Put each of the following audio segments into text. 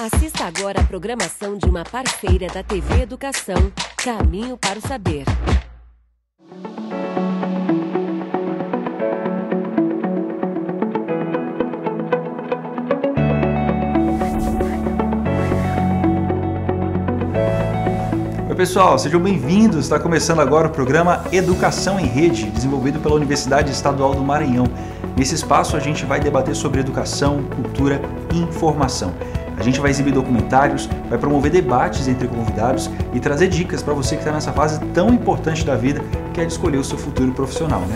Assista agora a programação de uma parceira da TV Educação, Caminho para o Saber. Oi pessoal, sejam bem-vindos. Está começando agora o programa Educação em Rede, desenvolvido pela Universidade Estadual do Maranhão. Nesse espaço a gente vai debater sobre educação, cultura e informação. A gente vai exibir documentários, vai promover debates entre convidados e trazer dicas para você que está nessa fase tão importante da vida, que é de escolher o seu futuro profissional, né?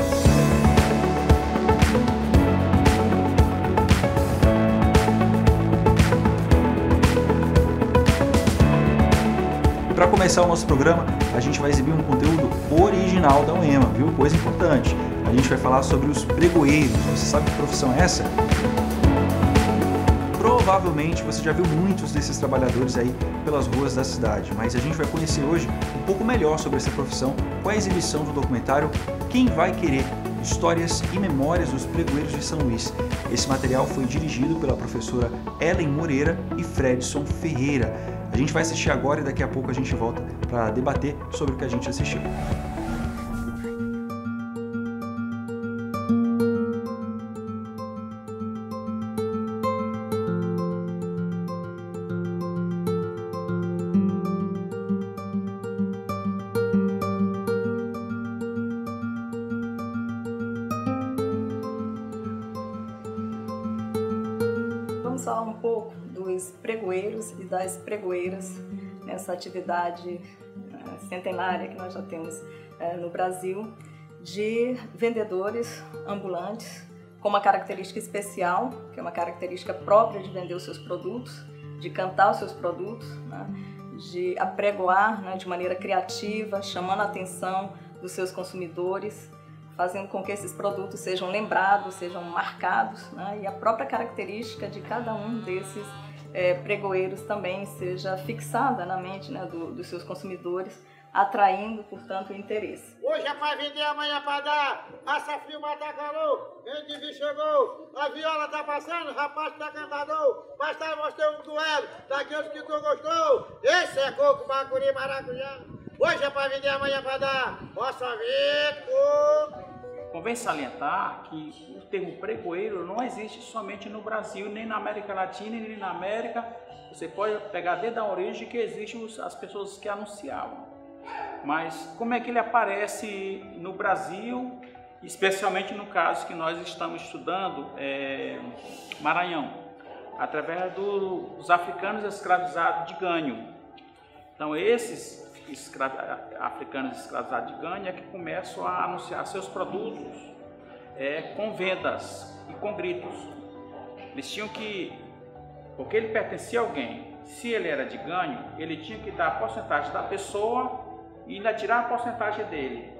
Para começar o nosso programa, a gente vai exibir um conteúdo original da UEMA, viu? Coisa importante. A gente vai falar sobre os pregoeiros. Você sabe que profissão é essa? Provavelmente você já viu muitos desses trabalhadores aí pelas ruas da cidade, mas a gente vai conhecer hoje um pouco melhor sobre essa profissão com a exibição do documentário Quem Vai Querer? Histórias e Memórias dos Pregoeiros de São Luís. Esse material foi dirigido pela professora Ellen Moreira e Fredson Ferreira. A gente vai assistir agora e daqui a pouco a gente volta para debater sobre o que a gente assistiu. Vamos falar um pouco dos pregoeiros e das pregoeiras nessa atividade centenária que nós já temos no Brasil, de vendedores ambulantes com uma característica especial, que é uma característica própria de vender os seus produtos, de cantar os seus produtos, né, de apregoar, né, de maneira criativa, chamando a atenção dos seus consumidores, fazendo com que esses produtos sejam lembrados, sejam marcados, né? E a própria característica de cada um desses pregoeiros também seja fixada na mente, né, dos seus consumidores, atraindo, portanto, o interesse. Hoje é para vender, amanhã para dar, passa frio, mata calor, quem te viu chegou, a viola tá passando, o rapaz tá cantador, mas tá mostrando um duelo, daqueles que tu gostou, esse é coco, bacuri, maracujá. Hoje é para vender, amanhã para dar, orçamento. Convém salientar que o termo pregoeiro não existe somente no Brasil, nem na América Latina, nem na América. Você pode pegar desde a origem que existem as pessoas que anunciavam. Mas como é que ele aparece no Brasil, especialmente no caso que nós estamos estudando, Maranhão, através dos africanos escravizados de ganho. Então esses africanos escravizados de ganho é que começam a anunciar seus produtos com vendas e com gritos. Eles tinham que, porque ele pertencia a alguém, se ele era de ganho, ele tinha que dar a porcentagem da pessoa e ainda tirar a porcentagem dele.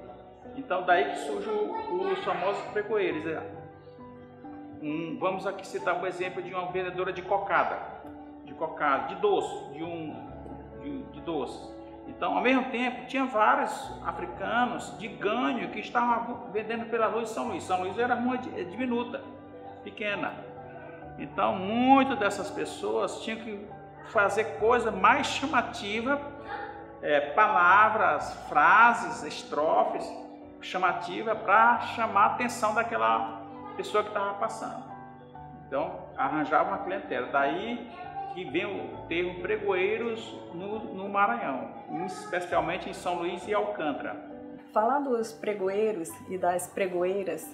Então daí que surgem os famosos pregoeiros. Vamos aqui citar um exemplo de uma vendedora de cocada, de doce, de doces. Então, ao mesmo tempo, tinha vários africanos de ganho que estavam vendendo pela rua de São Luís. São Luís era uma diminuta, pequena. Então, muitas dessas pessoas tinham que fazer coisa mais chamativa, palavras, frases, estrofes chamativas para chamar a atenção daquela pessoa que estava passando. Então, arranjava uma clientela. Daí que vem o termo pregoeiros no Maranhão, especialmente em São Luís e Alcântara. Falar dos pregoeiros e das pregoeiras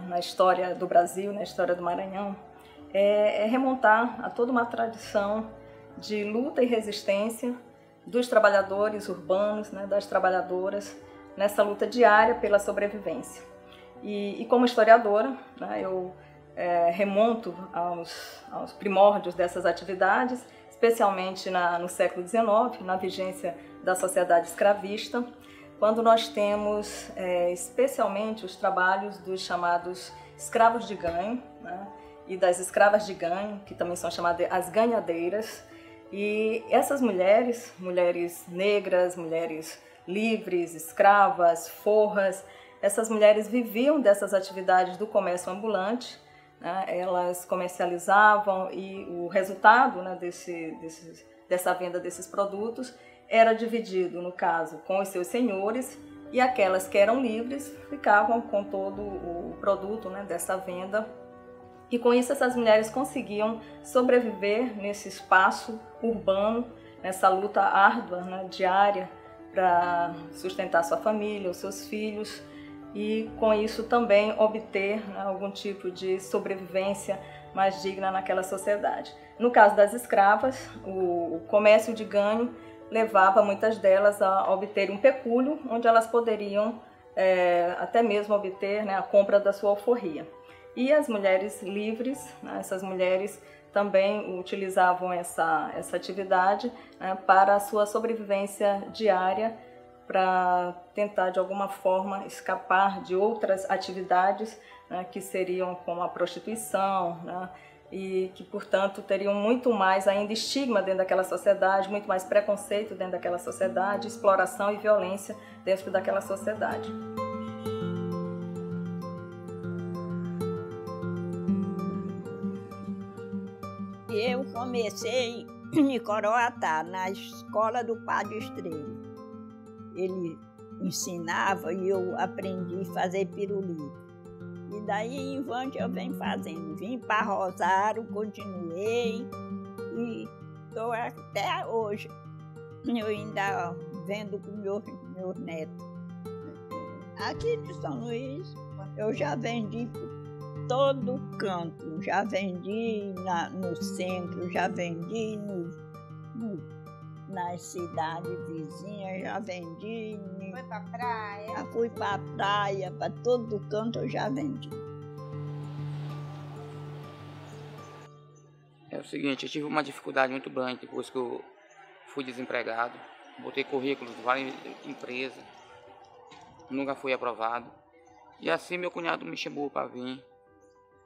na história do Brasil, na história do Maranhão, é remontar a toda uma tradição de luta e resistência dos trabalhadores urbanos, né, das trabalhadoras, nessa luta diária pela sobrevivência. E como historiadora, né, eu remonto aos primórdios dessas atividades, especialmente no século XIX, na vigência da sociedade escravista, quando nós temos especialmente os trabalhos dos chamados escravos de ganho, né, e das escravas de ganho, que também são chamadas as ganhadeiras. E essas mulheres negras, mulheres livres, escravas, forras, essas mulheres viviam dessas atividades do comércio ambulante, né, elas comercializavam e o resultado, né, dessa venda desses produtos era dividido, no caso, com os seus senhores, e aquelas que eram livres ficavam com todo o produto, né, dessa venda. E com isso essas mulheres conseguiam sobreviver nesse espaço urbano, nessa luta árdua, né, diária, para sustentar sua família, os seus filhos, e com isso também obter, né, algum tipo de sobrevivência mais digna naquela sociedade. No caso das escravas, o comércio de ganho levava muitas delas a obter um pecúlio, onde elas poderiam até mesmo obter, né, a compra da sua alforria. E as mulheres livres, né, essas mulheres também utilizavam essa atividade, né, para a sua sobrevivência diária, para tentar de alguma forma escapar de outras atividades, né, que seriam como a prostituição, né, e que, portanto, teriam muito mais ainda estigma dentro daquela sociedade, muito mais preconceito dentro daquela sociedade, exploração e violência dentro daquela sociedade. Eu comecei em Coroatá, na escola do Padre Estrela. Ele ensinava e eu aprendi a fazer pirulito. E daí em diante eu venho fazendo. Vim para Rosário, continuei e estou até hoje. Eu ainda vendo com meus netos. Aqui de São Luís eu já vendi por todo canto. Já vendi no centro, já vendi nas cidades vizinhas, já vendi. Foi pra praia? Já fui pra praia, para todo canto eu já vendi. É o seguinte, eu tive uma dificuldade muito grande depois que eu fui desempregado. Botei currículos de várias empresas, nunca fui aprovado. E assim meu cunhado me chamou para vir.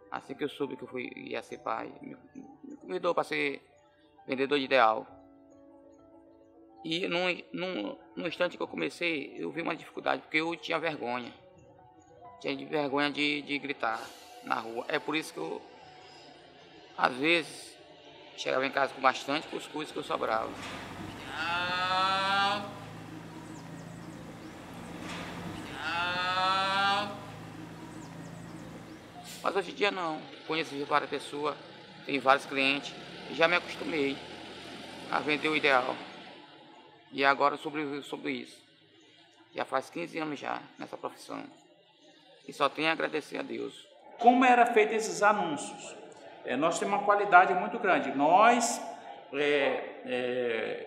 Assim que eu soube que eu ia ser pai, me convidou para ser vendedor de ideal. E no instante que eu comecei, eu vi uma dificuldade, porque eu tinha vergonha. Tinha vergonha de gritar na rua. É por isso que eu, às vezes, chegava em casa com bastante cuscuz que eu sobrava. Mas hoje em dia não. Conheci várias pessoas, tenho vários clientes e já me acostumei a vender o ideal. E agora eu sobrevivo sobre isso. Já faz 15 anos já nessa profissão. E só tenho a agradecer a Deus. Como era feito esses anúncios? Nós temos uma qualidade muito grande. Nós,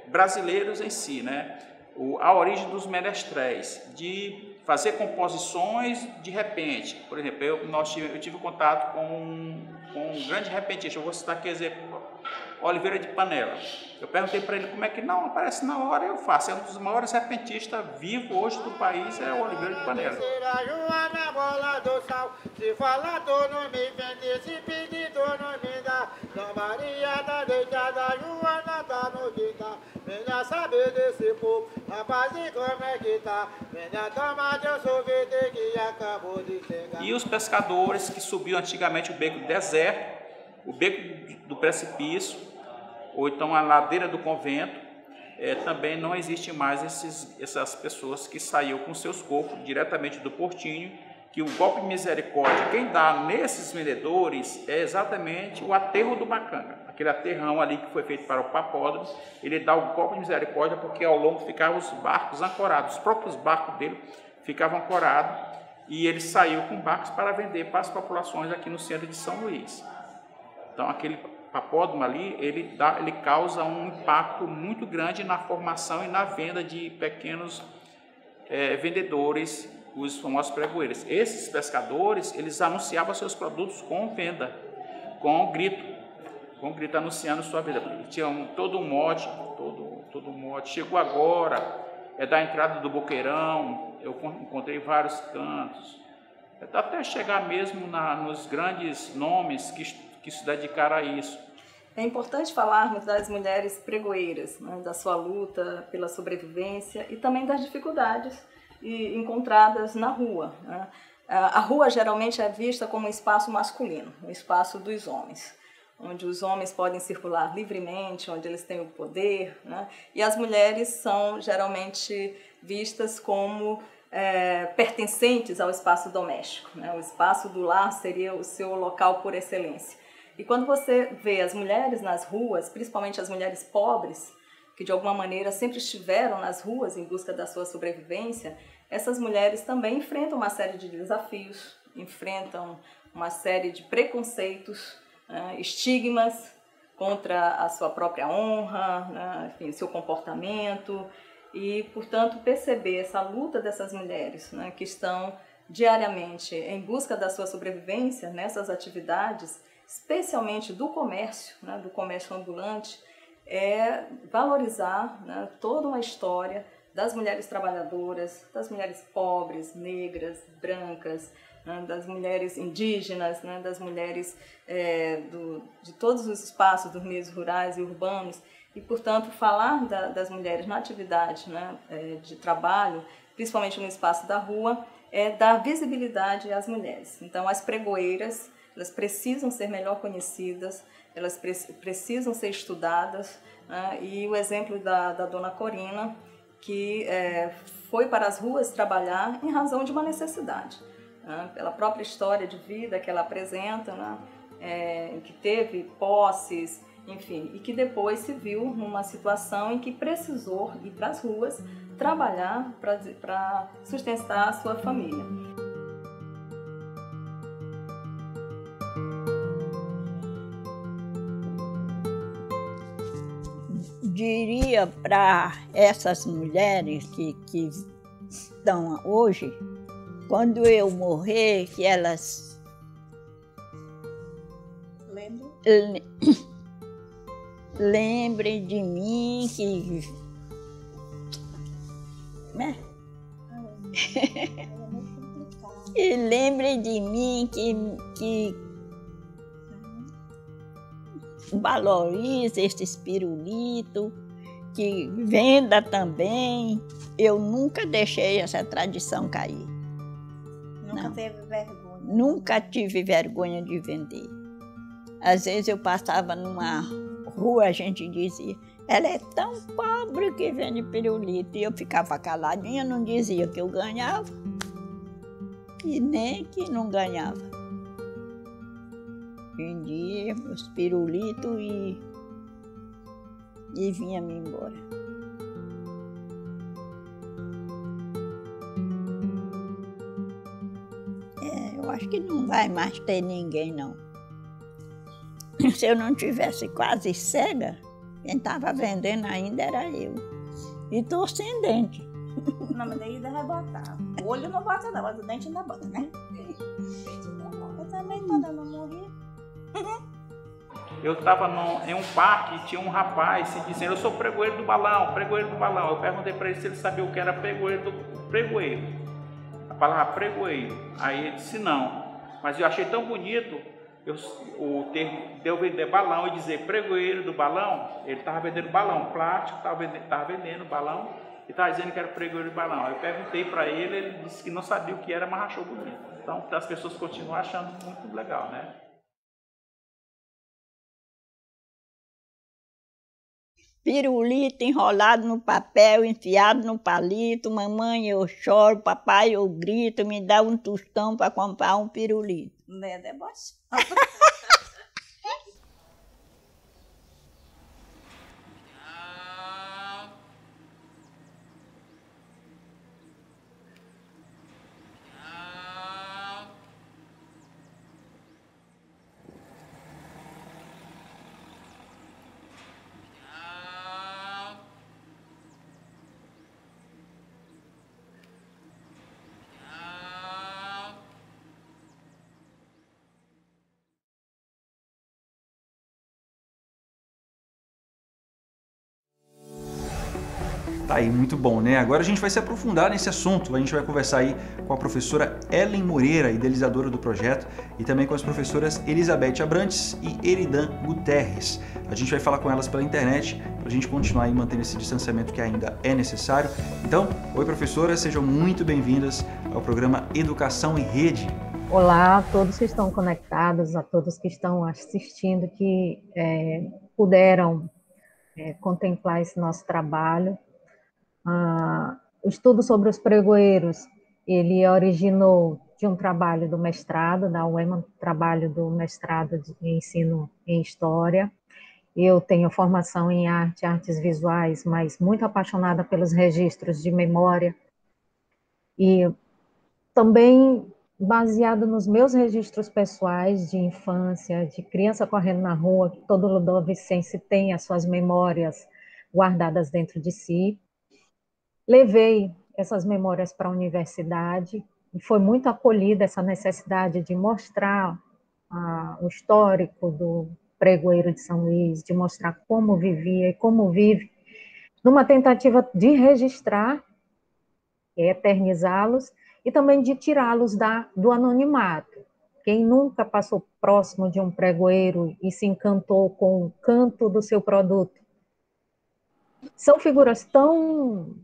brasileiros em si, né? A origem dos menestréis, de fazer composições de repente. Por exemplo, eu tive contato com um grande repentista. Eu vou citar aqui exemplo. Oliveira de Panela. Eu perguntei para ele como é que não aparece na hora, eu faço. É um dos maiores repentistas vivos hoje do país, é o Oliveira de Panela. Se falar, tu não me vende, se pedir, tu não me dá. Dona Maria tá deitada, Joana tá no quintal. Venha saber desse povo, rapaz, e como é que tá? Venha tomar teu sorvete que acabou de chegar. E os pescadores que subiam antigamente o beco do deserto, o beco do precipício, ou então a ladeira do convento, também não existe mais essas pessoas que saíam com seus corpos diretamente do portinho, que o golpe de misericórdia, quem dá nesses vendedores é exatamente o aterro do Bacanga, aquele aterrão ali que foi feito para o papódromo, ele dá o golpe de misericórdia porque ao longo ficavam os barcos ancorados, os próprios barcos dele ficavam ancorados e ele saiu com barcos para vender para as populações aqui no centro de São Luís. Então aquele papódromo ali, ele causa um impacto muito grande na formação e na venda de pequenos vendedores, os famosos pregoeiros. Esses pescadores, eles anunciavam seus produtos com venda, com grito anunciando sua venda. Tinha todo um mote, chegou agora, da entrada do Boqueirão, eu encontrei vários cantos, até chegar mesmo nos grandes nomes que se dedicaram a isso. É importante falarmos das mulheres pregoeiras, né, da sua luta pela sobrevivência e também das dificuldades encontradas na rua, né? A rua geralmente é vista como um espaço masculino, um espaço dos homens, onde os homens podem circular livremente, onde eles têm o poder, né? E as mulheres são geralmente vistas como pertencentes ao espaço doméstico, né? O espaço do lar seria o seu local por excelência. E quando você vê as mulheres nas ruas, principalmente as mulheres pobres, que de alguma maneira sempre estiveram nas ruas em busca da sua sobrevivência, essas mulheres também enfrentam uma série de desafios, enfrentam uma série de preconceitos, estigmas contra a sua própria honra, né? Enfim, seu comportamento, e, portanto, perceber essa luta dessas mulheres, né, que estão diariamente em busca da sua sobrevivência nessas atividades, especialmente do comércio, né, do comércio ambulante, é valorizar, né, toda uma história das mulheres trabalhadoras, das mulheres pobres, negras, brancas, né, das mulheres indígenas, né, das mulheres de todos os espaços dos meios rurais e urbanos. E, portanto, falar das mulheres na atividade, né, de trabalho, principalmente no espaço da rua, é dar visibilidade às mulheres. Então, as pregoeiras, elas precisam ser melhor conhecidas, elas precisam ser estudadas, né? E o exemplo da dona Corina, que foi para as ruas trabalhar em razão de uma necessidade, né? Pela própria história de vida que ela apresenta, né? Que teve posses, enfim, e que depois se viu numa situação em que precisou ir para as ruas trabalhar para sustentar a sua família. Diria para essas mulheres que estão hoje, quando eu morrer, que elas lembrem de mim, que né? E lembrem de mim, que valorize esses pirulitos, que venda também. Eu nunca deixei essa tradição cair. Nunca teve vergonha? Nunca tive vergonha de vender. Às vezes eu passava numa rua, a gente dizia, ela é tão pobre que vende pirulito. E eu ficava caladinha, não dizia que eu ganhava e nem que não ganhava. Vendia os pirulitos e vinha-me embora. Eu acho que não vai mais ter ninguém, não. Se eu não tivesse quase cega, quem estava vendendo ainda era eu. E estou sem dente. Não, mas daí ainda vai botar. O olho não bota não, mas o dente ainda bota, né? Eu também, quando eu não morri. Eu estava em um parque e tinha um rapaz se dizendo, eu sou pregoeiro do balão, pregoeiro do balão. Eu perguntei para ele se ele sabia o que era pregoeiro do pregoeiro. A palavra pregoeiro. Aí ele disse não. Mas eu achei tão bonito o termo de eu vender balão e dizer pregoeiro do balão. Ele estava vendendo balão plástico, estava vendendo balão e estava dizendo que era pregoeiro do balão. Eu perguntei para ele, ele disse que não sabia o que era, mas achou bonito. Então as pessoas continuam achando muito legal, né? Pirulito enrolado no papel, enfiado no palito, mamãe eu choro, papai eu grito, me dá um tostão para comprar um pirulito. Não é deboche. Tá aí, muito bom, né? Agora a gente vai se aprofundar nesse assunto. A gente vai conversar aí com a professora Ellen Moreira, idealizadora do projeto, e também com as professoras Elizabeth Abrantes e Eridan Guterres. A gente vai falar com elas pela internet para a gente continuar aí mantendo esse distanciamento que ainda é necessário. Então, oi professoras, sejam muito bem-vindas ao ao programa Educação em Rede. Olá a todos que estão conectados, a todos que estão assistindo, que puderam contemplar esse nosso trabalho. O estudo sobre os pregoeiros, ele originou de um trabalho do mestrado, da UEMA, trabalho do mestrado de ensino em História. Eu tenho formação em artes visuais, mas muito apaixonada pelos registros de memória. E também baseado nos meus registros pessoais de infância, de criança correndo na rua, que todo ludovicense tem as suas memórias guardadas dentro de si. Levei essas memórias para a universidade e foi muito acolhida essa necessidade de mostrar o histórico do pregoeiro de São Luís, de mostrar como vivia e como vive, numa tentativa de registrar, eternizá-los, e também de tirá-los do anonimato. Quem nunca passou próximo de um pregoeiro e se encantou com o canto do seu produto? São figuras tão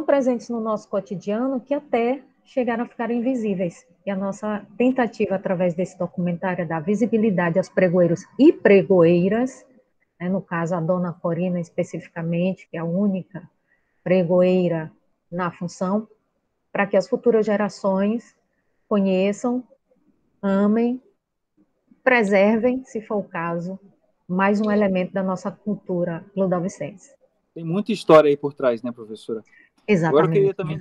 presentes no nosso cotidiano que até chegaram a ficar invisíveis. E a nossa tentativa, através desse documentário, é dar visibilidade aos pregoeiros e pregoeiras, né, no caso a dona Corina especificamente, que é a única pregoeira na função, para que as futuras gerações conheçam, amem, preservem, se for o caso, mais um elemento da nossa cultura ludovicense. Tem muita história aí por trás, né, professora? Exatamente. Agora eu queria também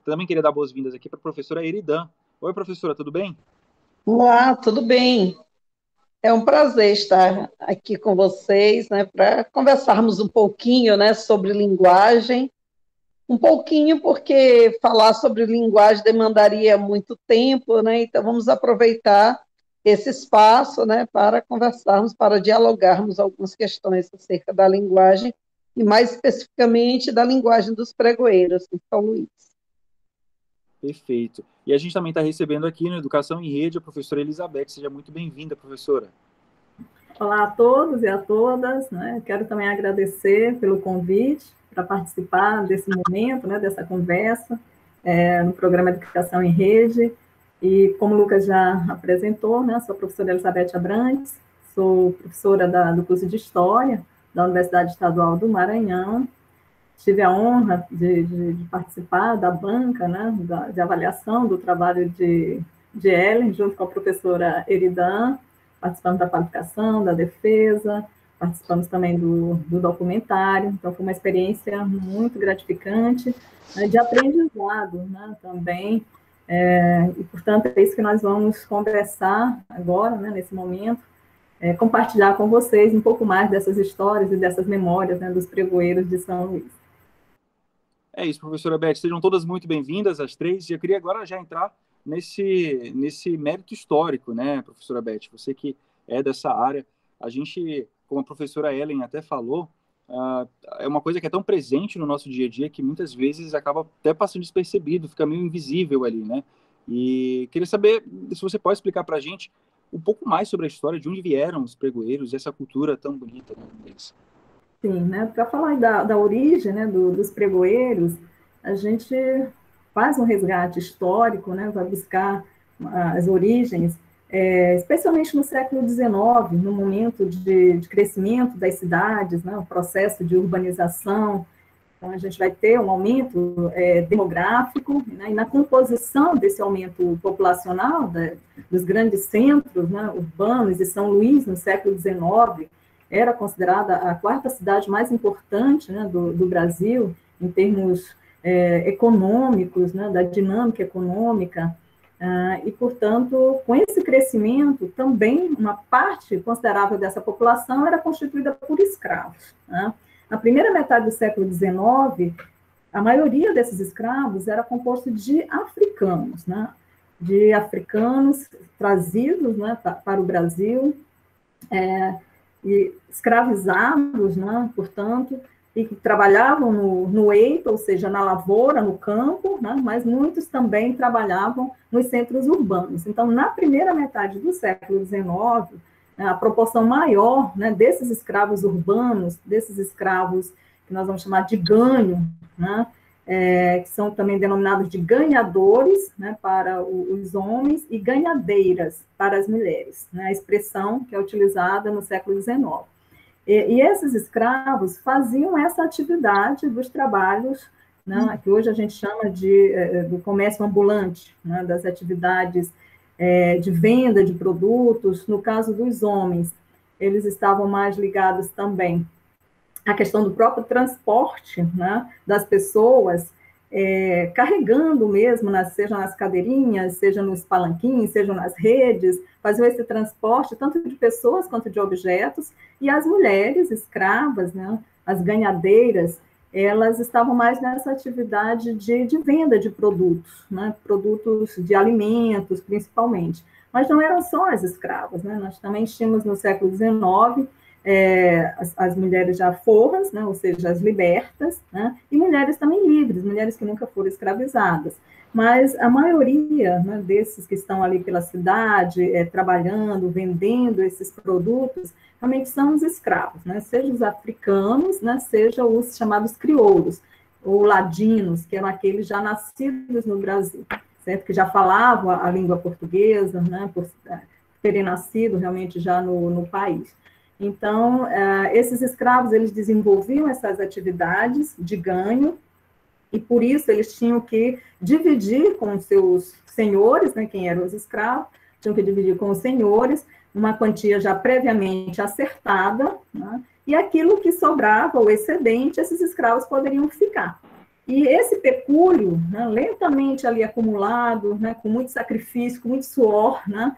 também queria dar boas-vindas aqui para a professora Eridan. Oi, professora, tudo bem? Olá, tudo bem? É um prazer estar aqui com vocês, né, para conversarmos um pouquinho, né, sobre linguagem. Um pouquinho porque falar sobre linguagem demandaria muito tempo, né, então vamos aproveitar esse espaço, né, para conversarmos, para dialogarmos algumas questões acerca da linguagem, e mais especificamente da linguagem dos pregoeiros em São Luís. Perfeito. E a gente também está recebendo aqui no Educação em Rede a professora Elizabeth. Seja muito bem-vinda, professora. Olá a todos e a todas, né? Quero também agradecer pelo convite para participar desse momento, né, dessa conversa, no programa Educação em Rede. E como o Lucas já apresentou, né, sou a professora Elizabeth Abrantes, sou professora do curso de História da Universidade Estadual do Maranhão. Tive a honra de participar da banca, né, de avaliação do trabalho de Ellen, junto com a professora Eridan. Participamos da qualificação, da defesa, participamos também do documentário. Então, foi uma experiência muito gratificante, né, de aprendizado, né, também. E, portanto, é isso que nós vamos conversar agora, né, nesse momento, compartilhar com vocês um pouco mais dessas histórias e dessas memórias, né, dos pregoeiros de São Luís. É isso, professora Beth. Sejam todas muito bem-vindas, as três. E eu queria agora já entrar nesse mérito histórico, né, professora Beth? Você que é dessa área, a gente, como a professora Ellen até falou, é uma coisa que é tão presente no nosso dia a dia que muitas vezes acaba até passando despercebido, fica meio invisível ali, né? E queria saber se você pode explicar para a gente um pouco mais sobre a história, de onde vieram os pregoeiros e essa cultura tão bonita, né, deles. Sim, né? Para falar da origem, né, dos pregoeiros, a gente faz um resgate histórico, né, vai buscar as origens, especialmente no século XIX, no momento de crescimento das cidades, né, o processo de urbanização. Então, a gente vai ter um aumento demográfico, né, e na composição desse aumento populacional dos grandes centros, né, urbanos, e São Luís, no século XIX, era considerada a quarta cidade mais importante, né, do Brasil, em termos econômicos, né, da dinâmica econômica, e, portanto, com esse crescimento, também uma parte considerável dessa população era constituída por escravos, né? Na primeira metade do século XIX, a maioria desses escravos era composto de africanos, né? De africanos trazidos, né, para o Brasil, e escravizados, né, portanto, e que trabalhavam no eito, ou seja, na lavoura, no campo, né, mas muitos também trabalhavam nos centros urbanos. Então, na primeira metade do século XIX, a proporção maior, né, desses escravos urbanos, desses escravos que nós vamos chamar de ganho, né, que são também denominados de ganhadores, né, para os homens, e ganhadeiras para as mulheres, né, a expressão que é utilizada no século XIX. E esses escravos faziam essa atividade dos trabalhos, né, que hoje a gente chama do comércio ambulante, né, das atividades de venda de produtos. No caso dos homens, eles estavam mais ligados também à questão do próprio transporte, né, das pessoas, carregando mesmo, seja nas cadeirinhas, seja nos palanquins, seja nas redes, faziam esse transporte tanto de pessoas quanto de objetos, e as mulheres escravas, né, as ganhadeiras, elas estavam mais nessa atividade de venda de produtos, né, produtos de alimentos, principalmente. Mas não eram só as escravas, né, nós também tínhamos no século XIX as mulheres já forras, né, ou seja, as libertas, né, e mulheres também livres, mulheres que nunca foram escravizadas. Mas a maioria, né, desses que estão ali pela cidade, trabalhando, vendendo esses produtos, realmente são os escravos, né, seja os africanos, né, seja os chamados crioulos, ou ladinos, que eram aqueles já nascidos no Brasil, certo? Que já falavam a língua portuguesa, né, por terem nascido realmente já no país. Então, esses escravos, eles desenvolviam essas atividades de ganho, e por isso eles tinham que dividir com os seus senhores, né, quem eram os escravos, tinham que dividir com os senhores uma quantia já previamente acertada, né, e aquilo que sobrava, o excedente, esses escravos poderiam ficar. E esse pecúlio, né, lentamente ali acumulado, né, com muito sacrifício, com muito suor, né,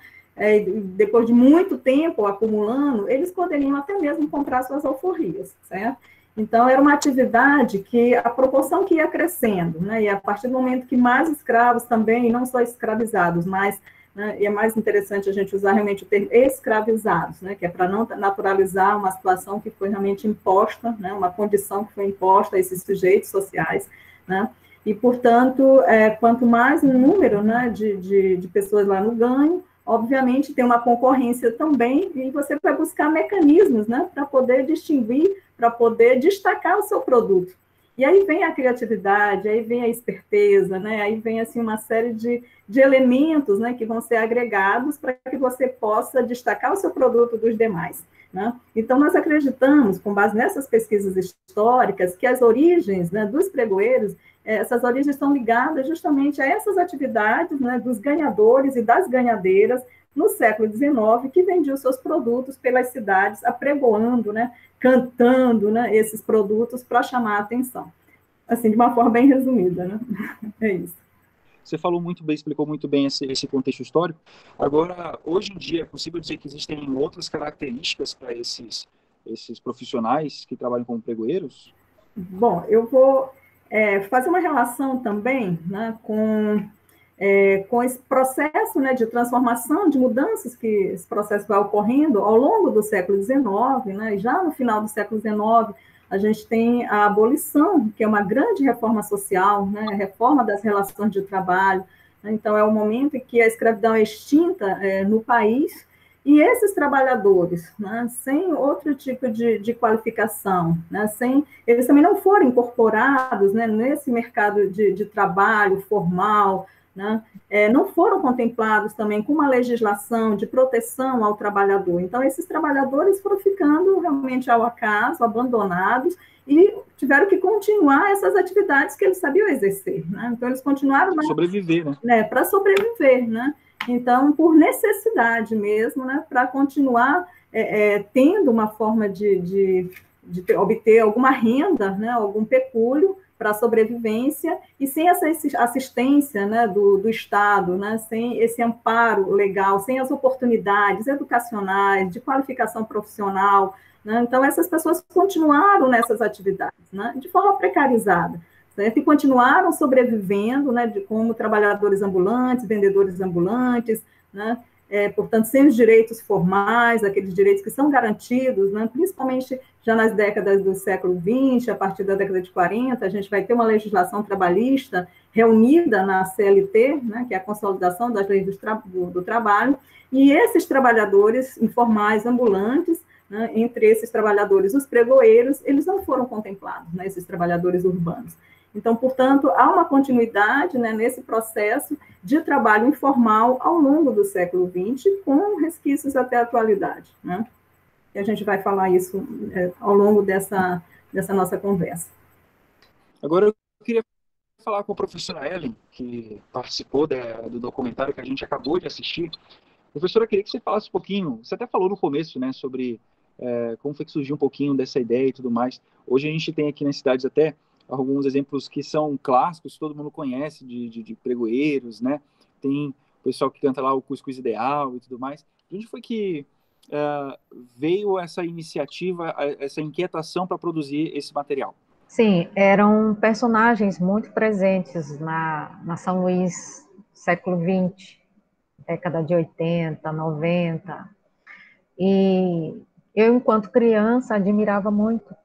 depois de muito tempo acumulando, eles poderiam até mesmo comprar suas alforrias, certo? Então, era uma atividade que, a proporção que ia crescendo, né, e a partir do momento que mais escravos também, e não só escravizados, mas, né, e é mais interessante a gente usar realmente o termo escravizados, né, que é para não naturalizar uma situação que foi realmente imposta, né, uma condição que foi imposta a esses sujeitos sociais, né, e, portanto, quanto mais o número, né, de pessoas lá no ganho, obviamente tem uma concorrência também, e você vai buscar mecanismos, né, para poder distinguir, para poder destacar o seu produto. E aí vem a criatividade, aí vem a esperteza, né, aí vem assim, uma série de elementos, né, que vão ser agregados para que você possa destacar o seu produto dos demais, né? Então, nós acreditamos, com base nessas pesquisas históricas, que as origens, né, dos pregoeiros, essas origens estão ligadas justamente a essas atividades, né, dos ganhadores e das ganhadeiras no século XIX, que vendiam seus produtos pelas cidades, apregoando, né, cantando, né, esses produtos para chamar a atenção. Assim, de uma forma bem resumida, né? É isso. Você falou muito bem, explicou muito bem esse contexto histórico. Agora, hoje em dia, é possível dizer que existem outras características para esses profissionais que trabalham como pregoeiros? Bom, eu vou fazer uma relação também, né, com esse processo, né, de transformação, de mudanças que esse processo vai ocorrendo ao longo do século XIX, né, e já no final do século XIX, a gente tem a abolição, que é uma grande reforma social, né, a reforma das relações de trabalho, né, então é o momento em que a escravidão é extinta no país, e esses trabalhadores, né, sem outro tipo de qualificação, né, eles também não foram incorporados, né, nesse mercado de trabalho formal, né, não foram contemplados também com uma legislação de proteção ao trabalhador. Então, esses trabalhadores foram ficando realmente ao acaso, abandonados, e tiveram que continuar essas atividades que eles sabiam exercer, né? Então, eles continuaram... Para sobreviver, né? Para sobreviver, né? Então, por necessidade mesmo, né? Para continuar tendo uma forma de obter alguma renda, né? Algum pecúlio, para a sobrevivência, e sem essa assistência, né, do Estado, né, sem esse amparo legal, sem as oportunidades educacionais, de qualificação profissional, né, então essas pessoas continuaram nessas atividades, né, de forma precarizada, certo? E continuaram sobrevivendo, né, como trabalhadores ambulantes, vendedores ambulantes, né, portanto, sem os direitos formais, aqueles direitos que são garantidos, né, principalmente já nas décadas do século XX, a partir da década de 40, a gente vai ter uma legislação trabalhista reunida na CLT, né, que é a consolidação das leis do trabalho, e esses trabalhadores informais ambulantes, né, entre esses trabalhadores, os pregoeiros, eles não foram contemplados, né, esses trabalhadores urbanos. Então, portanto, há uma continuidade, né, nesse processo de trabalho informal ao longo do século XX, com resquícios até a atualidade, né? E a gente vai falar isso ao longo dessa nossa conversa. Agora, eu queria falar com a professora Ellen, que participou do documentário que a gente acabou de assistir. Professora, eu queria que você falasse um pouquinho, você até falou no começo, né, sobre como foi que surgiu um pouquinho dessa ideia e tudo mais. Hoje a gente tem aqui nas cidades até alguns exemplos que são clássicos, todo mundo conhece, de pregoeiros, né? Tem o pessoal que canta lá o Cuscuz Ideal e tudo mais. De onde foi que veio essa iniciativa, essa inquietação para produzir esse material? Sim, eram personagens muito presentes na São Luís, século XX, década de 80, 90. E eu, enquanto criança, admirava muito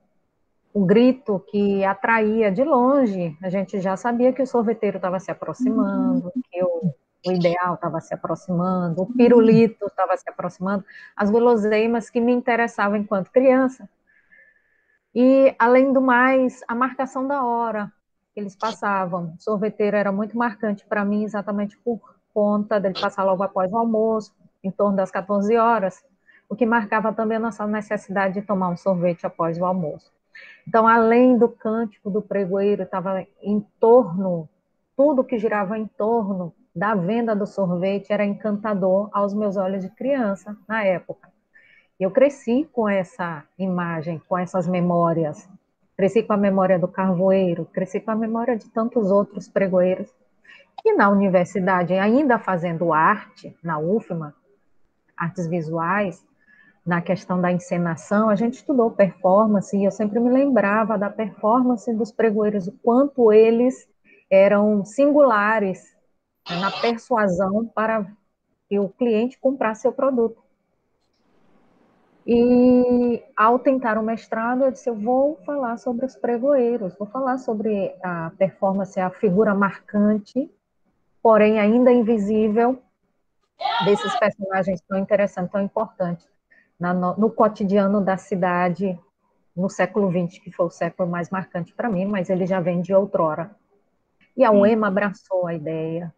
o grito que atraía de longe. A gente já sabia que o sorveteiro estava se aproximando, que o ideal estava se aproximando, o pirulito estava se aproximando, as guloseimas que me interessavam enquanto criança. E, além do mais, a marcação da hora que eles passavam. O sorveteiro era muito marcante para mim, exatamente por conta dele passar logo após o almoço, em torno das 14 horas, o que marcava também a nossa necessidade de tomar um sorvete após o almoço. Então, além do cântico do pregoeiro, estava em torno, tudo que girava em torno da venda do sorvete era encantador aos meus olhos de criança, na época. Eu cresci com essa imagem, com essas memórias. Cresci com a memória do carvoeiro, cresci com a memória de tantos outros pregoeiros. E na universidade, ainda fazendo arte, na UFMA, artes visuais, na questão da encenação, a gente estudou performance e eu sempre me lembrava da performance dos pregoeiros, o quanto eles eram singulares, né, na persuasão para que o cliente comprasse seu produto. E ao tentar o mestrado, eu disse, eu vou falar sobre os pregoeiros, vou falar sobre a performance, a figura marcante, porém ainda invisível, desses personagens tão interessantes, tão importantes, no cotidiano da cidade, no século XX, que foi o século mais marcante para mim, mas ele já vem de outrora. E a UEMA abraçou a ideia,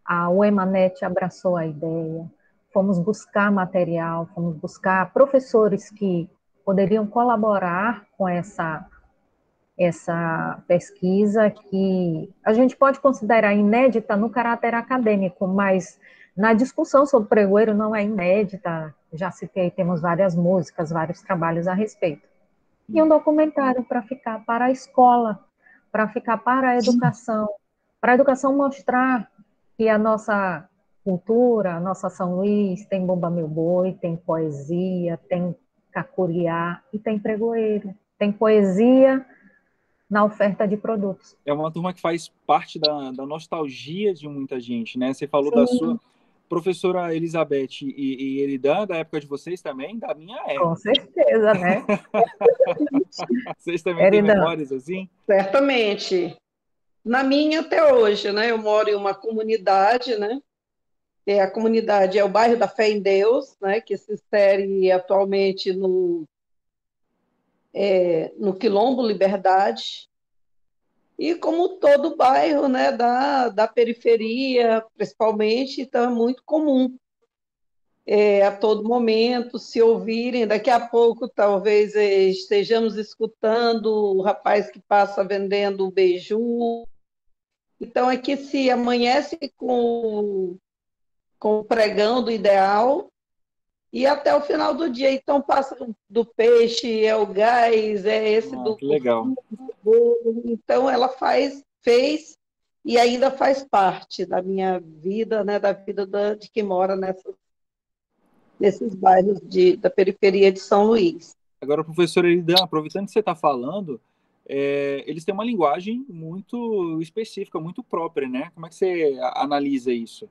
a UEMA-NET abraçou a ideia, fomos buscar material, fomos buscar professores que poderiam colaborar com essa pesquisa, que a gente pode considerar inédita no caráter acadêmico, mas na discussão sobre pregoeiro não é inédita, já citei, temos várias músicas, vários trabalhos a respeito. E um documentário para ficar para a escola, para ficar para a educação mostrar que a nossa cultura, a nossa São Luís tem Bumba Meu Boi, tem poesia, tem cacuriá e tem pregoeiro. Tem poesia na oferta de produtos. É uma turma que faz parte da nostalgia de muita gente, né? Você falou Sim. da sua professora Elizabeth e Eridan, da época de vocês também, da minha época. Com certeza, né? Vocês também têm memórias assim? Certamente. Na minha até hoje, né? Eu moro em uma comunidade, né? A comunidade é o bairro da Fé em Deus, né? Que se insere atualmente no Quilombo Liberdade. E como todo bairro, né? Da periferia, principalmente, então é muito comum a todo momento se ouvirem. Daqui a pouco, talvez, estejamos escutando o rapaz que passa vendendo o beiju. Então, é que se amanhece com o pregão do ideal e até o final do dia. Então, passa do peixe, é o gás, é esse do... Que legal. Então, ela fez e ainda faz parte da minha vida, né, da vida de quem mora nesses bairros da periferia de São Luís. Agora, professora Eridan, aproveitando que você está falando, eles têm uma linguagem muito específica, muito própria, né? Como é que você analisa isso?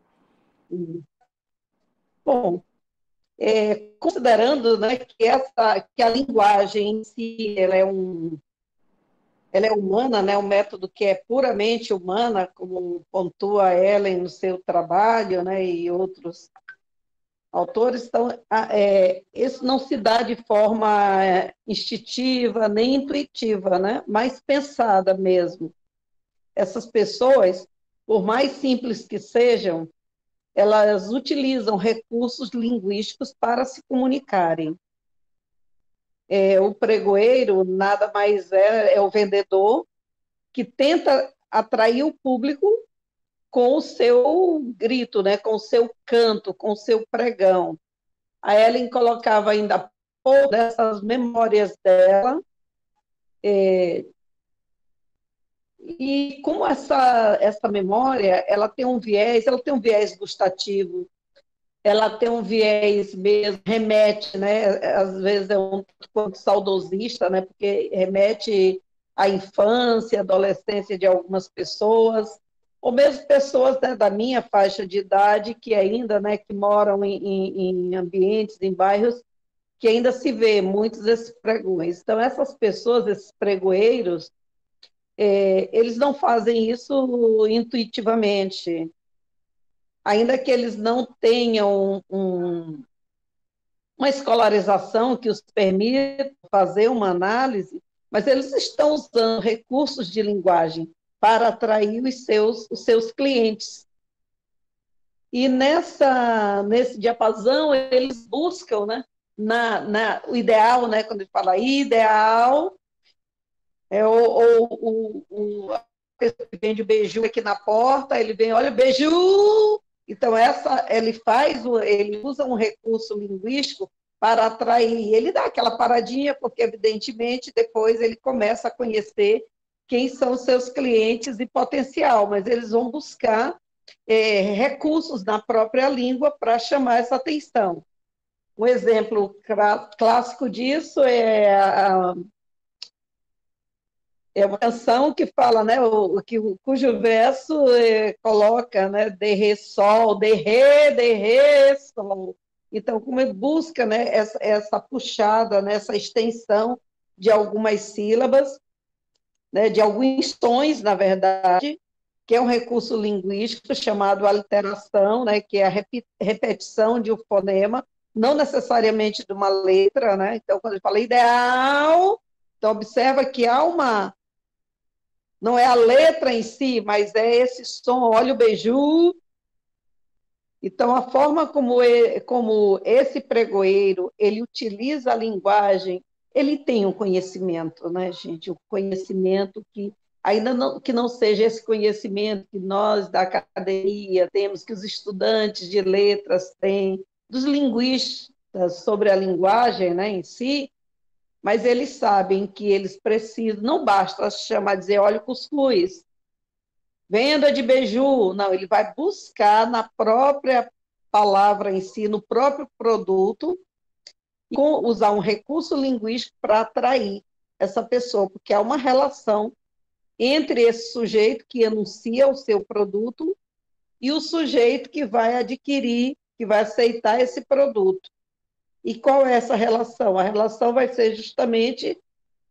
Bom, considerando, né, que a linguagem em si ela é humana, né, um método que é puramente humana, como pontua Ellen no seu trabalho, né, e outros autores, então, isso não se dá de forma instintiva nem intuitiva, né? Mas pensada mesmo. Essas pessoas, por mais simples que sejam, elas utilizam recursos linguísticos para se comunicarem. O pregoeiro nada mais é o vendedor que tenta atrair o público com o seu grito, né? Com o seu canto, com o seu pregão. A Ellen colocava ainda pouco dessas memórias dela, e como essa memória, ela tem um viés gustativo, ela tem um viés mesmo, remete, né? Às vezes é um pouco saudosista, né? Porque remete à infância, adolescência de algumas pessoas, ou mesmo pessoas, né, da minha faixa de idade que ainda, né, que moram em ambientes, em bairros, que ainda se vê muitos desses pregões. Então, essas pessoas, esses pregoeiros, eles não fazem isso intuitivamente, ainda que eles não tenham uma escolarização que os permita fazer uma análise, mas eles estão usando recursos de linguagem para atrair os seus clientes. E nesse diapasão, eles buscam, né, o ideal, né, quando ele fala ideal, a pessoa que vende beiju aqui na porta, ele vem, olha, beiju! Então, ele usa um recurso linguístico para atrair. Ele dá aquela paradinha, porque, evidentemente, depois ele começa a conhecer quem são os seus clientes e potencial, mas eles vão buscar recursos na própria língua para chamar essa atenção. Um exemplo clássico disso é uma canção que fala, né, cujo verso coloca, né, de ré sol, de ré sol. Então, como ele busca, né, essa puxada, né, essa extensão de algumas sílabas, né, de alguns tons, na verdade, que é um recurso linguístico chamado aliteração, né, que é a repetição de um fonema, não necessariamente de uma letra, né? Então, quando ele fala ideal, então observa que há não é a letra em si, mas é esse som, olha o beiju. Então, a forma como esse pregoeiro, ele utiliza a linguagem, ele tem um conhecimento, né, gente? Um conhecimento que, ainda que não seja esse conhecimento que nós, da academia, temos, que os estudantes de letras têm, dos linguistas sobre a linguagem, né, em si, mas eles sabem que eles precisam, não basta chamar, dizer, olha o cuscuz, venda de beiju, não, ele vai buscar na própria palavra em si, no próprio produto, e usar um recurso linguístico para atrair essa pessoa, porque há uma relação entre esse sujeito que anuncia o seu produto e o sujeito que vai adquirir, que vai aceitar esse produto. E qual é essa relação? A relação vai ser justamente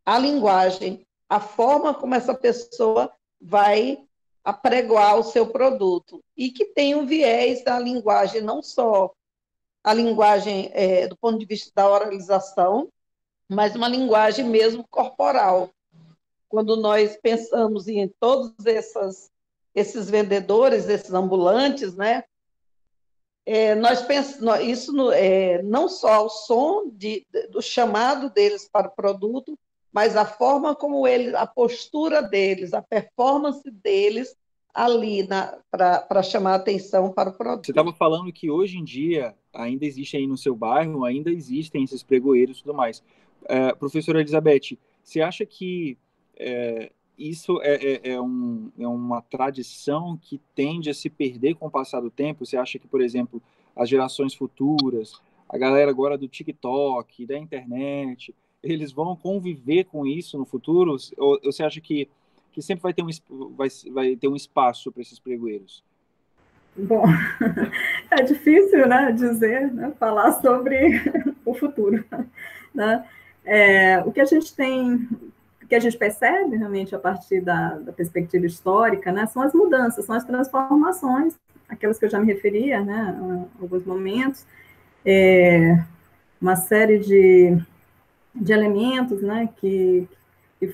a linguagem, a forma como essa pessoa vai apregoar o seu produto, e que tem um viés da linguagem, não só a linguagem do ponto de vista da oralização, mas uma linguagem mesmo corporal. Quando nós pensamos em todos esses vendedores, esses ambulantes, né, nós pensamos isso não só o som do chamado deles para o produto, mas a forma como a postura deles, a performance deles ali para chamar a atenção para o produto. Você estava falando que hoje em dia ainda existe aí no seu bairro, ainda existem esses pregoeiros e tudo mais. Professora Elizabeth, você acha que isso é uma tradição que tende a se perder com o passar do tempo? Você acha que, por exemplo, as gerações futuras, a galera agora do TikTok, da internet, eles vão conviver com isso no futuro? Ou você acha que sempre vai ter um espaço para esses pregoeiros? Bom, é difícil, né, dizer, né, falar sobre o futuro, né? O que a gente tem... O que a gente percebe, realmente, a partir da perspectiva histórica, né, são as mudanças, são as transformações, aquelas que eu já me referia, né, em alguns momentos, uma série de elementos, né, que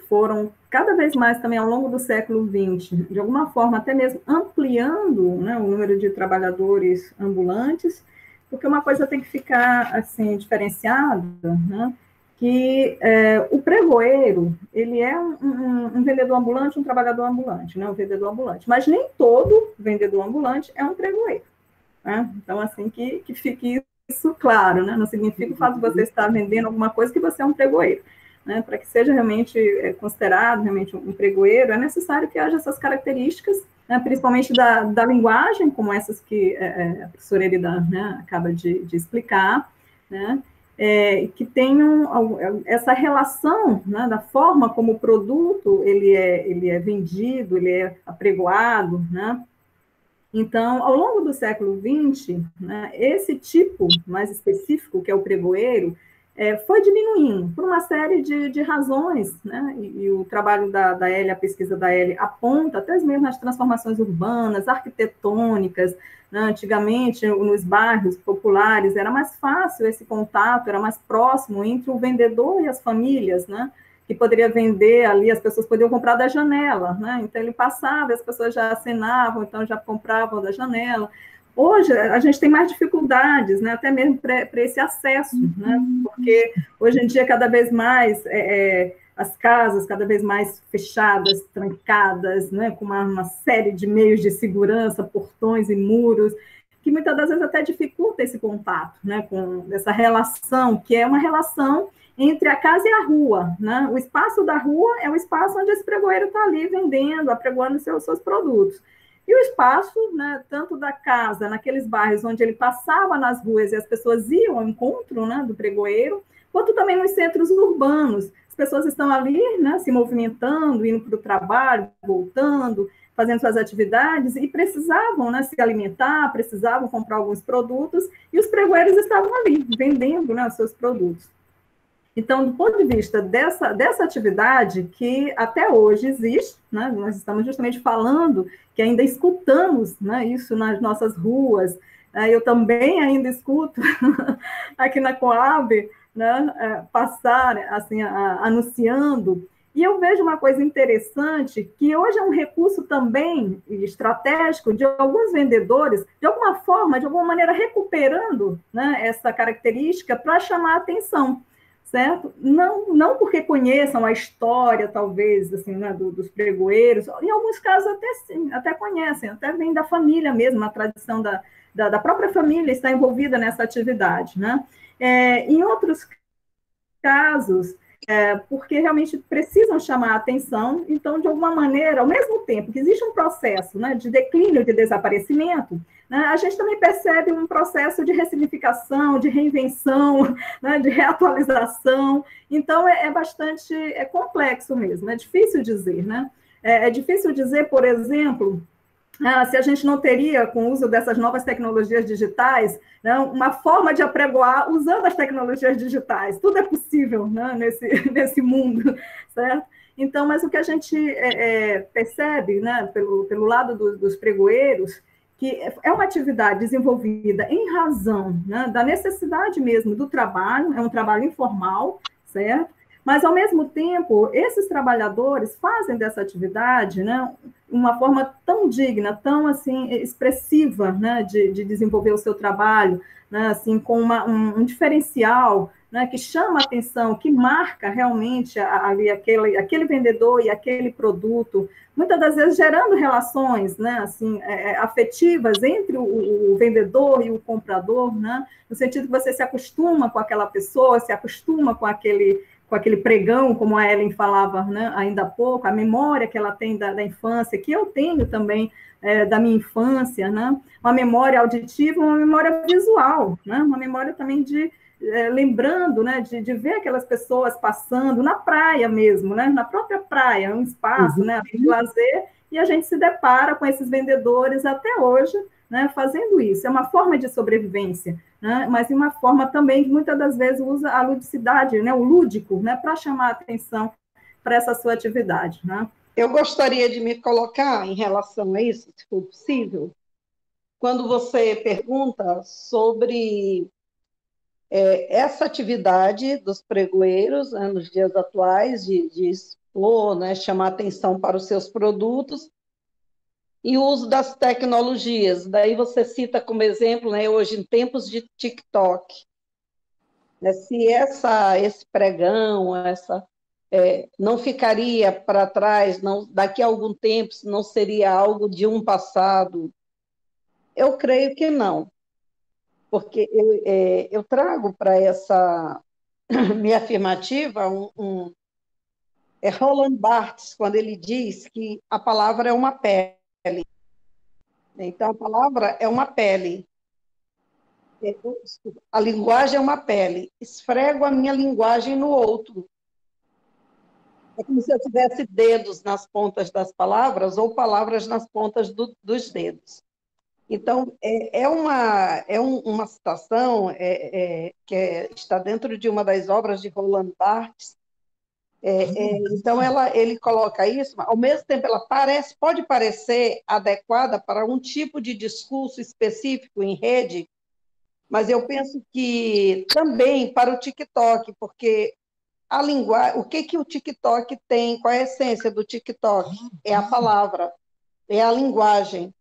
foram cada vez mais também ao longo do século XX, de alguma forma até mesmo ampliando, né, o número de trabalhadores ambulantes, porque uma coisa tem que ficar assim diferenciada, né, que o pregoeiro, ele é um vendedor ambulante, um trabalhador ambulante, né, um vendedor ambulante, mas nem todo vendedor ambulante é um pregoeiro, né? Então, assim, que fique isso claro, né? Não significa o fato de você estar vendendo alguma coisa que você é um pregoeiro, né? Para que seja realmente considerado realmente um pregoeiro, é necessário que haja essas características, né? Principalmente da linguagem, como essas que a professora Erida, né, acaba de explicar, né? Que tenham essa relação, né, da forma como o produto ele é vendido, ele é apregoado, né? Então, ao longo do século XX, né, esse tipo mais específico, que é o pregoeiro, foi diminuindo por uma série de razões, né? E o trabalho da Ellie, a pesquisa da Ellie, aponta até mesmo nas transformações urbanas, arquitetônicas, né? Antigamente, nos bairros populares, era mais fácil esse contato, era mais próximo entre o vendedor e as famílias, né? Que poderia vender ali, as pessoas podiam comprar da janela, né? Então, ele passava, as pessoas já acenavam, então já compravam da janela. Hoje, a gente tem mais dificuldades, né? Até mesmo para esse acesso, né? Porque hoje em dia, cada vez mais, as casas cada vez mais fechadas, trancadas, né? Com uma série de meios de segurança, portões e muros, que muitas das vezes até dificulta esse contato, né? Com essa relação, que é uma relação entre a casa e a rua, né? O espaço da rua é o espaço onde esse pregoeiro está ali vendendo, apregoando seus produtos. E o espaço, né, tanto da casa, naqueles bairros onde ele passava nas ruas e as pessoas iam ao encontro, né, do pregoeiro, quanto também nos centros urbanos. As pessoas estão ali, né, se movimentando, indo para o trabalho, voltando, fazendo suas atividades, e precisavam, né, se alimentar, precisavam comprar alguns produtos, e os pregoeiros estavam ali, vendendo, né, os seus produtos. Então, do ponto de vista dessa atividade, que até hoje existe, né, nós estamos justamente falando que ainda escutamos, né, isso nas nossas ruas, eu também ainda escuto aqui na Coab, né, passar assim, anunciando, e eu vejo uma coisa interessante, que hoje é um recurso também estratégico de alguns vendedores, de alguma forma, de alguma maneira, recuperando, né, essa característica para chamar a atenção. Certo? Não porque conheçam a história, talvez, assim, né, dos pregoeiros, em alguns casos até sim, até conhecem, até vem da família mesmo, a tradição da própria família está envolvida nessa atividade, né? Em outros casos, porque realmente precisam chamar a atenção, então, de alguma maneira, ao mesmo tempo que existe um processo, né, de declínio, de desaparecimento, né, a gente também percebe um processo de ressignificação, de reinvenção, né, de reatualização, então é bastante complexo mesmo, é difícil dizer, né? É difícil dizer, por exemplo, se a gente não teria, com o uso dessas novas tecnologias digitais, né, uma forma de apregoar usando as tecnologias digitais. Tudo é possível, né, nesse mundo, certo? Então, mas o que a gente percebe, né, pelo lado dos pregoeiros, que é uma atividade desenvolvida em razão, né, da necessidade mesmo do trabalho, é um trabalho informal, certo? Mas, ao mesmo tempo, esses trabalhadores fazem dessa atividade, né, uma forma tão digna, tão assim, expressiva, né, de desenvolver o seu trabalho, né, assim, com um diferencial, né, que chama a atenção, que marca realmente ali aquele vendedor e aquele produto, muitas das vezes gerando relações, né, assim, afetivas entre o vendedor e o comprador, né, no sentido que você se acostuma com aquela pessoa, se acostuma com aquele pregão, como a Ellen falava, né, ainda há pouco, a memória que ela tem da infância, que eu tenho também da minha infância, né, uma memória auditiva, uma memória visual, né, uma memória também lembrando, né, de ver aquelas pessoas passando na praia mesmo, né, na própria praia, um espaço, né, de lazer, e a gente se depara com esses vendedores até hoje, né, fazendo isso. É uma forma de sobrevivência, né, mas uma forma também que muitas das vezes usa a ludicidade, né, o lúdico, né, para chamar a atenção para essa sua atividade, né. Eu gostaria de me colocar em relação a isso, se for possível, quando você pergunta sobre essa atividade dos pregoeiros, né, nos dias atuais, de expor, né, chamar atenção para os seus produtos, e o uso das tecnologias. Daí você cita como exemplo, né, hoje, em tempos de TikTok, né, se esse pregão, não ficaria para trás, não, daqui a algum tempo, não seria algo de um passado? Eu creio que não, porque eu trago para essa minha afirmativa Roland Barthes, quando ele diz que a palavra é uma pele. Então, a palavra é uma pele. A linguagem é uma pele. Esfrego a minha linguagem no outro. É como se eu tivesse dedos nas pontas das palavras ou palavras nas pontas dos dedos. Então, uma citação que está dentro de uma das obras de Roland Barthes. Então, ele coloca isso, ao mesmo tempo ela pode parecer adequada para um tipo de discurso específico em rede, mas eu penso que também para o TikTok, porque a linguagem, o que o TikTok tem, qual é a essência do TikTok? É a palavra, é a linguagem.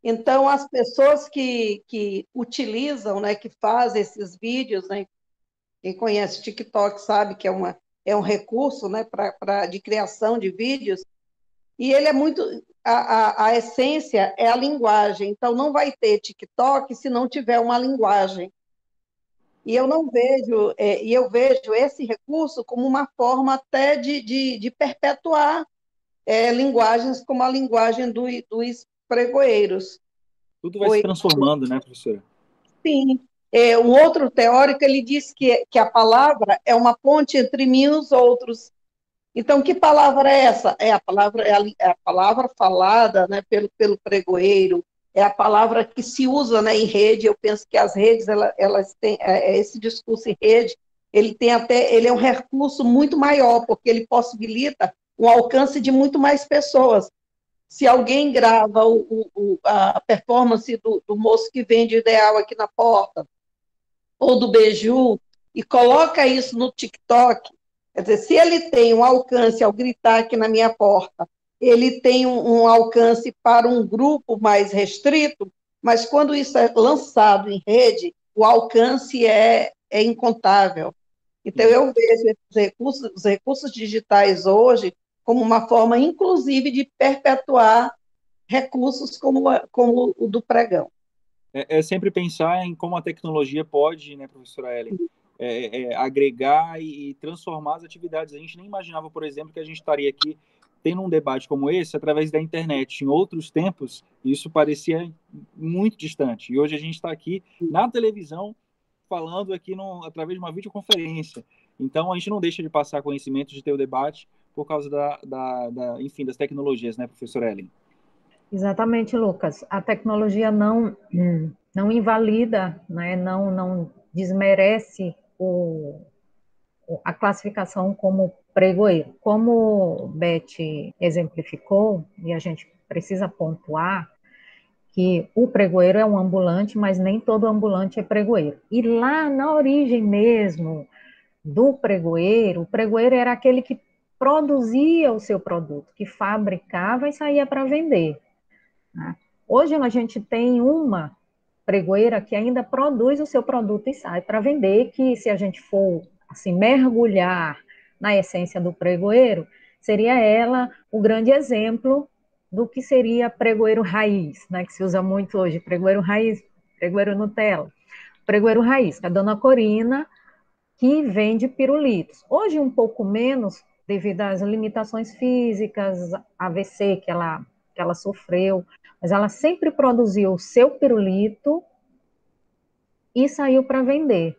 Então, as pessoas que utilizam, né, que fazem esses vídeos, né, quem conhece TikTok sabe que é um recurso, né, de criação de vídeos, e ele é muito... A essência é a linguagem, então não vai ter TikTok se não tiver uma linguagem. E eu não vejo, eu vejo esse recurso como uma forma até de perpetuar linguagens como a linguagem dos pregoeiros. Tudo vai se transformando, né, professora? Sim. Um outro teórico, ele diz que a palavra é uma ponte entre mim e os outros. Então, que palavra é essa? É a palavra falada, né, pelo pregoeiro, é a palavra que se usa, né, em rede. Eu penso que as redes, elas têm, esse discurso em rede, ele é um recurso muito maior, porque ele possibilita um alcance de muito mais pessoas. Se alguém grava a performance do moço que vende ideal aqui na porta, ou do beiju, e coloca isso no TikTok, quer dizer, se ele tem um alcance ao gritar aqui na minha porta, ele tem um alcance para um grupo mais restrito, mas quando isso é lançado em rede, o alcance é incontável. Então, eu vejo os recursos digitais hoje como uma forma, inclusive, de perpetuar recursos como o do pregão. É sempre pensar em como a tecnologia pode, né, professora Ellen, agregar e transformar as atividades. A gente nem imaginava, por exemplo, que a gente estaria aqui tendo um debate como esse através da internet. Em outros tempos, isso parecia muito distante. E hoje a gente está aqui na televisão falando aqui através de uma videoconferência. Então, a gente não deixa de passar conhecimento, de ter o debate por causa enfim, das tecnologias, né, professora Ellen? Exatamente, Lucas. A tecnologia não invalida, né, não desmerece a classificação como pregoeiro. Como Beth exemplificou, e a gente precisa pontuar, que o pregoeiro é um ambulante, mas nem todo ambulante é pregoeiro. E lá na origem mesmo do pregoeiro, o pregoeiro era aquele que produzia o seu produto, que fabricava e saía para vender. Hoje a gente tem uma pregoeira que ainda produz o seu produto e sai para vender, que se a gente for assim, mergulhar na essência do pregoeiro, seria ela o grande exemplo do que seria pregoeiro raiz, né, que se usa muito hoje, pregoeiro raiz, pregoeiro Nutella, pregoeiro raiz, que é a dona Corina, que vende pirulitos. Hoje um pouco menos, devido às limitações físicas, AVC que ela sofreu, mas ela sempre produziu o seu pirulito e saiu para vender.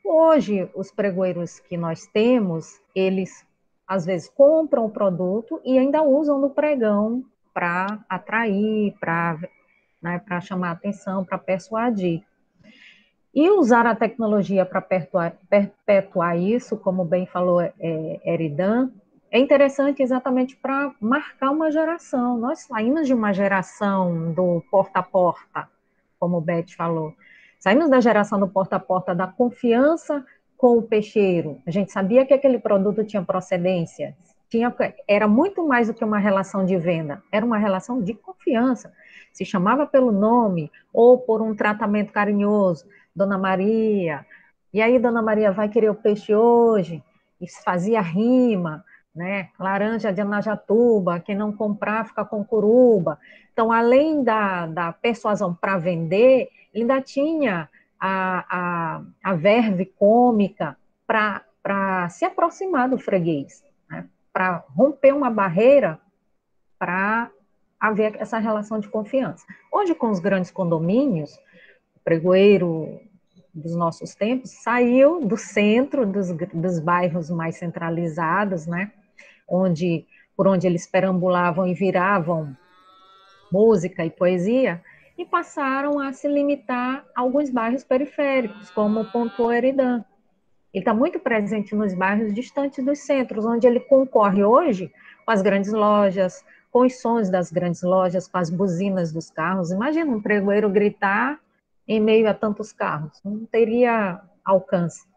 Hoje, os pregoeiros que nós temos, eles às vezes compram o produto e ainda usam no pregão para atrair, para chamar atenção, para persuadir. E usar a tecnologia para perpetuar isso, como bem falou Eridan, é interessante exatamente para marcar uma geração. Nós saímos de uma geração do porta a porta, como o Beth falou, Saímos da geração do porta a porta, da confiança com o peixeiro. A gente sabia que aquele produto tinha procedência. Era muito mais do que uma relação de venda, era uma relação de confiança. Se chamava pelo nome ou por um tratamento carinhoso, Dona Maria. E aí, Dona Maria vai querer o peixe hoje? E fazia rima, né? Laranja de Anajatuba, quem não comprar fica com curuba. Então, além da persuasão para vender, ainda tinha a verve cômica para se aproximar do freguês, né? Para romper uma barreira, para haver essa relação de confiança. Hoje, com os grandes condomínios, o pregoeiro dos nossos tempos saiu do centro, dos bairros mais centralizados, né? Por onde eles perambulavam e viravam música e poesia, e passaram a se limitar a alguns bairros periféricos, como o Ponto Eridã. Ele está muito presente nos bairros distantes dos centros, onde ele concorre hoje com as grandes lojas, com os sons das grandes lojas, com as buzinas dos carros. Imagina um pregoeiro gritar em meio a tantos carros, não teria alcance.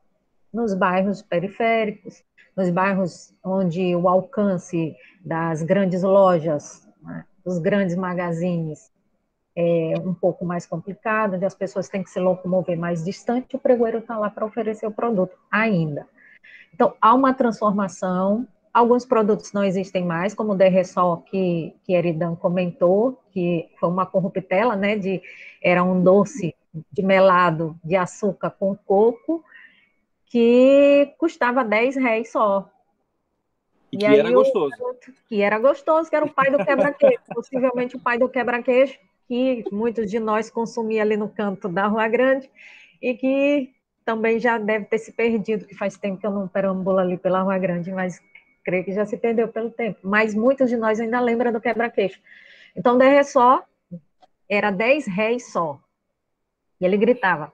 Nos bairros periféricos, nos bairros onde o alcance das grandes lojas, né, dos grandes magazines é um pouco mais complicado, onde as pessoas têm que se locomover mais distante, o pregoeiro está lá para oferecer o produto ainda. Então, há uma transformação, alguns produtos não existem mais, como o Derressol, que Eridan comentou, que foi uma corruptela, né, era um doce de melado de açúcar com coco, que custava R$10 só. E que era gostoso. Que era gostoso, que era o pai do quebra-queixo, possivelmente o pai do quebra-queixo, que muitos de nós consumia ali no canto da Rua Grande, e que também já deve ter se perdido, que faz tempo que eu não perambulo ali pela Rua Grande, mas creio que já se perdeu pelo tempo. Mas muitos de nós ainda lembram do quebra-queixo. Então, Derressol era R$10 só. E ele gritava,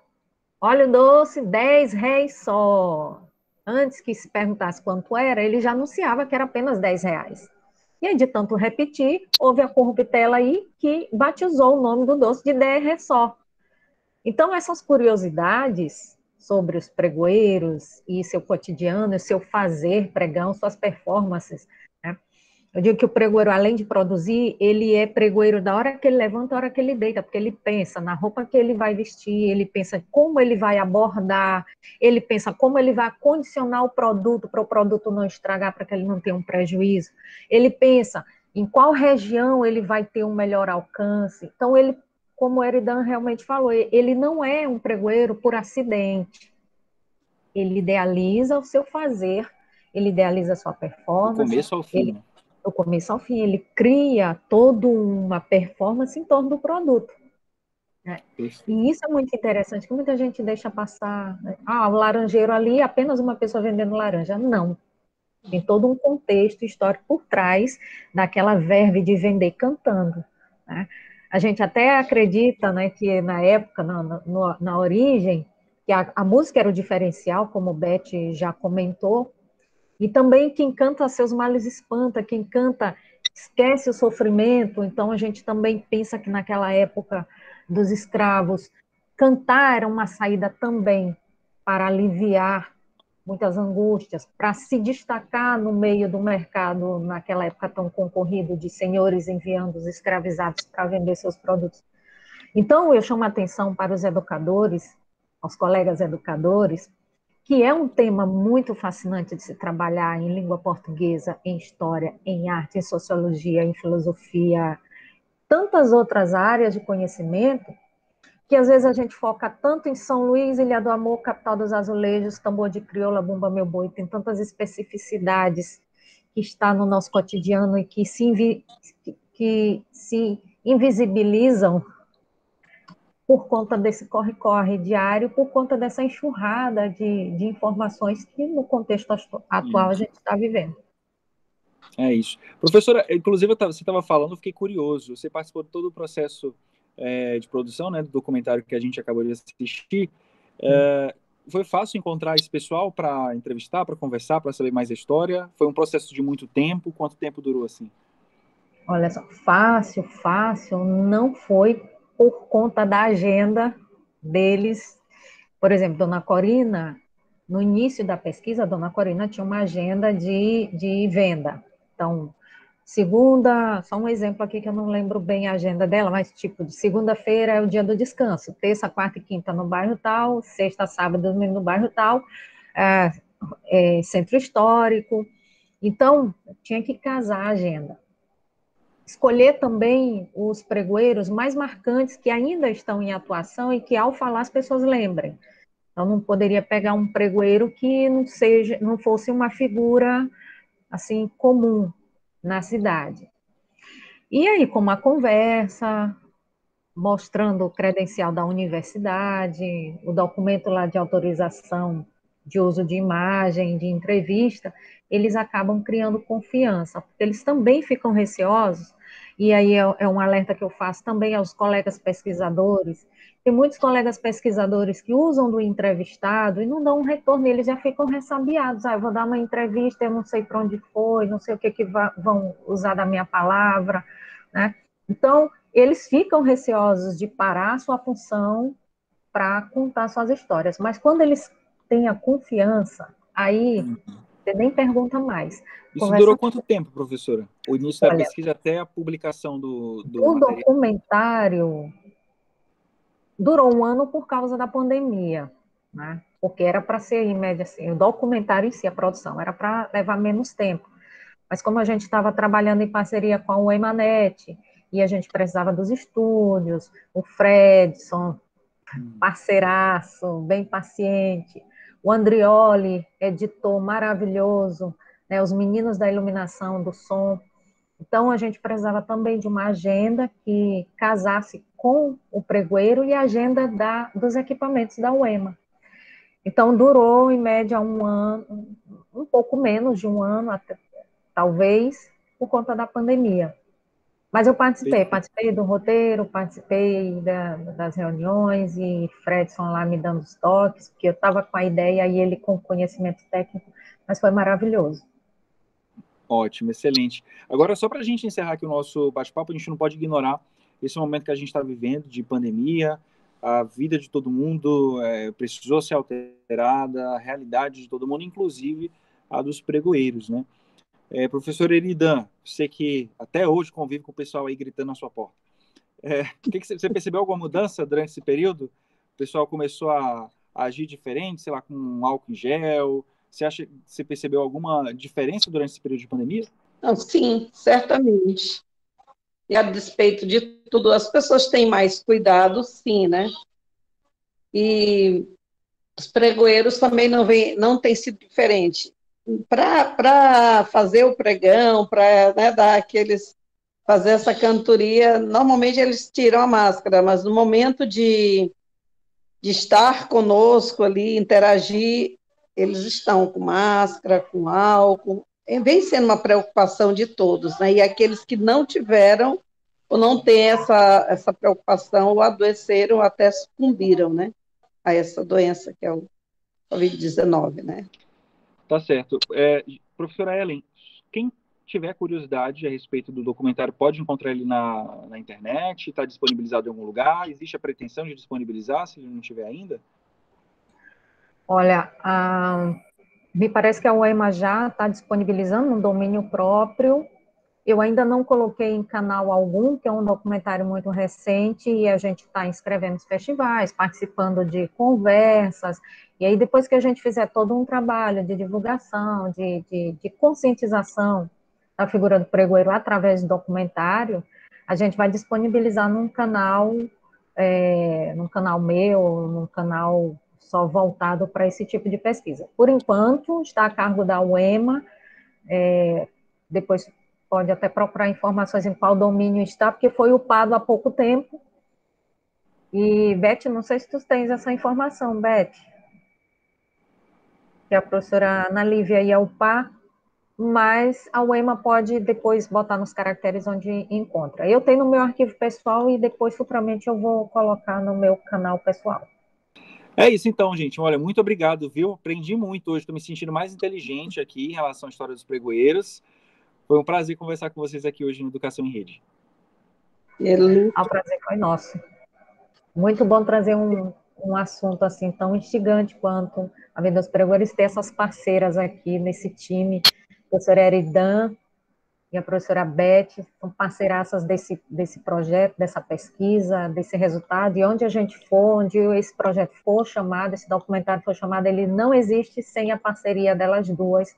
óleo doce, R$10 só. Antes que se perguntasse quanto era, ele já anunciava que era apenas R$10. E aí, de tanto repetir, houve a corruptela aí que batizou o nome do doce de Derressol. Então, essas curiosidades sobre os pregoeiros e seu cotidiano, seu fazer pregão, suas performances, né? Eu digo que o pregoeiro, além de produzir, ele é pregoeiro da hora que ele levanta, da hora que ele deita, porque ele pensa na roupa que ele vai vestir, ele pensa como ele vai abordar, ele pensa como ele vai condicionar o produto para o produto não estragar, para que ele não tenha um prejuízo. Ele pensa em qual região ele vai ter um melhor alcance. Então, ele, como o Eridan realmente falou, ele não é um pregoeiro por acidente. Ele idealiza o seu fazer, ele idealiza a sua performance. Do começo ao fim, né? Do começo ao fim, ele cria toda uma performance em torno do produto. Né? E isso é muito interessante, que muita gente deixa passar, né? O laranjeiro ali, apenas uma pessoa vendendo laranja. Não. Tem todo um contexto histórico por trás daquela verve de vender cantando. Né? A gente até acredita, né, que na época, na origem, que a música era o diferencial, como o Beth já comentou, e também quem canta seus males espanta, quem canta esquece o sofrimento. Então a gente também pensa que naquela época dos escravos, cantar era uma saída também para aliviar muitas angústias, para se destacar no meio do mercado, naquela época tão concorrido, de senhores enviando os escravizados para vender seus produtos. Então eu chamo a atenção para os educadores, aos colegas educadores, que é um tema muito fascinante de se trabalhar em língua portuguesa, em história, em arte, em sociologia, em filosofia, tantas outras áreas de conhecimento, que às vezes a gente foca tanto em São Luís, Ilha do Amor, capital dos azulejos, tambor de crioula, bumba meu boi, tem tantas especificidades que está no nosso cotidiano e que se invisibilizam por conta desse corre-corre diário, por conta dessa enxurrada de informações que no contexto atual a gente está vivendo. É isso. Professora, inclusive você estava falando, eu fiquei curioso, você participou de todo o processo de produção, né, do documentário que a gente acabou de assistir. Foi fácil encontrar esse pessoal para entrevistar, para conversar, para saber mais a história? Foi um processo de muito tempo? Quanto tempo durou assim? Olha só, fácil não foi por conta da agenda deles. Por exemplo, Dona Corina, no início da pesquisa, a Dona Corina tinha uma agenda de venda. Então, segunda, só um exemplo aqui que eu não lembro bem a agenda dela, mas tipo, de segunda-feira é o dia do descanso, terça, quarta e quinta no bairro tal, sexta, sábado e domingo no bairro tal, centro histórico. Então, tinha que casar a agenda. Escolher também os pregoeiros mais marcantes que ainda estão em atuação e que, ao falar, as pessoas lembrem. Então, não poderia pegar um pregoeiro que não fosse uma figura assim comum na cidade. E aí, com uma conversa, mostrando o credencial da universidade, o documento lá de autorização de uso de imagem, de entrevista, eles acabam criando confiança, porque eles também ficam receosos, e aí é um alerta que eu faço também aos colegas pesquisadores. Tem muitos colegas pesquisadores que usam do entrevistado e não dão um retorno, eles já ficam ressabiados. Eu vou dar uma entrevista, eu não sei para onde foi, não sei o que vão usar da minha palavra, né? Então, eles ficam receosos de parar a sua função para contar suas histórias, mas quando eles têm a confiança, aí você nem pergunta mais. Isso durou quanto tempo, professora? O início da pesquisa até a publicação do material? Documentário durou 1 ano por causa da pandemia, né? Porque era para ser, em média, assim, o documentário em si, a produção, era para levar menos tempo. Mas como a gente estava trabalhando em parceria com a UEMANET, e a gente precisava dos estúdios, o Fredson, parceiraço, bem paciente, o Andrioli, editor maravilhoso, né, os meninos da iluminação, do som. Então, a gente precisava também de uma agenda que casasse com o pregoeiro e a agenda dos equipamentos da UEMA. Então, durou, em média, 1 ano, um pouco menos de 1 ano, até, talvez, por conta da pandemia. Mas eu participei do roteiro, participei das reuniões, e Fredson lá me dando os toques, porque eu estava com a ideia e ele com conhecimento técnico, mas foi maravilhoso. Ótimo, excelente. Agora, só para a gente encerrar aqui o nosso bate-papo, a gente não pode ignorar esse momento que a gente está vivendo de pandemia, a vida de todo mundo precisou ser alterada, a realidade de todo mundo, inclusive a dos pregoeiros, né? Professor Eridan, você que até hoje convive com o pessoal aí gritando na sua porta. Você percebeu alguma mudança durante esse período? O pessoal começou a agir diferente, sei lá, com álcool em gel? Você percebeu alguma diferença durante esse período de pandemia? Não, sim, certamente. E a despeito de tudo, as pessoas têm mais cuidado, sim, né? E os pregoeiros também não tem sido diferente. Para fazer o pregão, para, né, fazer essa cantoria, normalmente eles tiram a máscara, mas no momento de estar conosco ali, interagir, eles estão com máscara, com álcool. Vem sendo uma preocupação de todos, né? E aqueles que não tiveram ou não têm essa preocupação, ou adoeceram, ou até sucumbiram, né, a essa doença que é o Covid-19, né? Tá certo. Professora Ellen, quem tiver curiosidade a respeito do documentário pode encontrar ele na internet? Está disponibilizado em algum lugar? Existe a pretensão de disponibilizar, se ele não tiver ainda? Olha, me parece que a UEMA já está disponibilizando um domínio próprio. Eu ainda não coloquei em canal algum, que é um documentário muito recente, e a gente está inscrevendo nos festivais, participando de conversas, e aí depois que a gente fizer todo um trabalho de divulgação, de conscientização da figura do pregoeiro através do documentário, a gente vai disponibilizar num canal meu, num canal só voltado para esse tipo de pesquisa. Por enquanto, está a cargo da UEMA, depois pode até procurar informações em qual domínio está, porque foi upado há pouco tempo. E, Beth, não sei se tu tens essa informação, Beth, que a professora Ana Lívia ia upar, mas a UEMA pode depois botar nos caracteres onde encontra. Eu tenho no meu arquivo pessoal e depois, futuramente, eu vou colocar no meu canal pessoal. É isso então, gente. Olha, muito obrigado, viu? Aprendi muito hoje, estou me sentindo mais inteligente aqui em relação à história dos pregoeiros. Foi um prazer conversar com vocês aqui hoje no Educação em Rede. O prazer foi nosso. Muito bom trazer um um assunto assim tão instigante quanto a Vida dos Pregoeiros, ter essas parceiras aqui nesse time, a professora Eridan e a professora Beth, são parceiraças desse projeto, dessa pesquisa, desse resultado, e onde a gente for, onde esse projeto for chamado, esse documentário for chamado, ele não existe sem a parceria delas duas,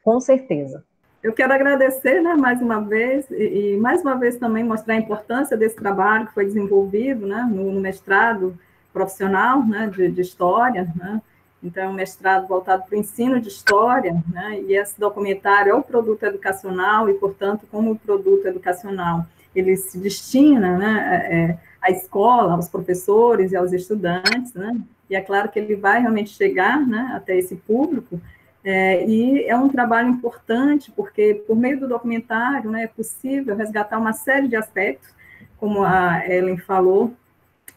com certeza. Eu quero agradecer, né, mais uma vez, e mais uma vez também mostrar a importância desse trabalho que foi desenvolvido, né, no mestrado profissional, né, de História, né. Então, é um mestrado voltado para o ensino de História, né, e esse documentário é um produto educacional, e, portanto, como produto educacional, ele se destina, né, à escola, aos professores e aos estudantes, né, e é claro que ele vai realmente chegar, né, até esse público. E é um trabalho importante, porque, por meio do documentário, né, é possível resgatar uma série de aspectos, como a Ellen falou,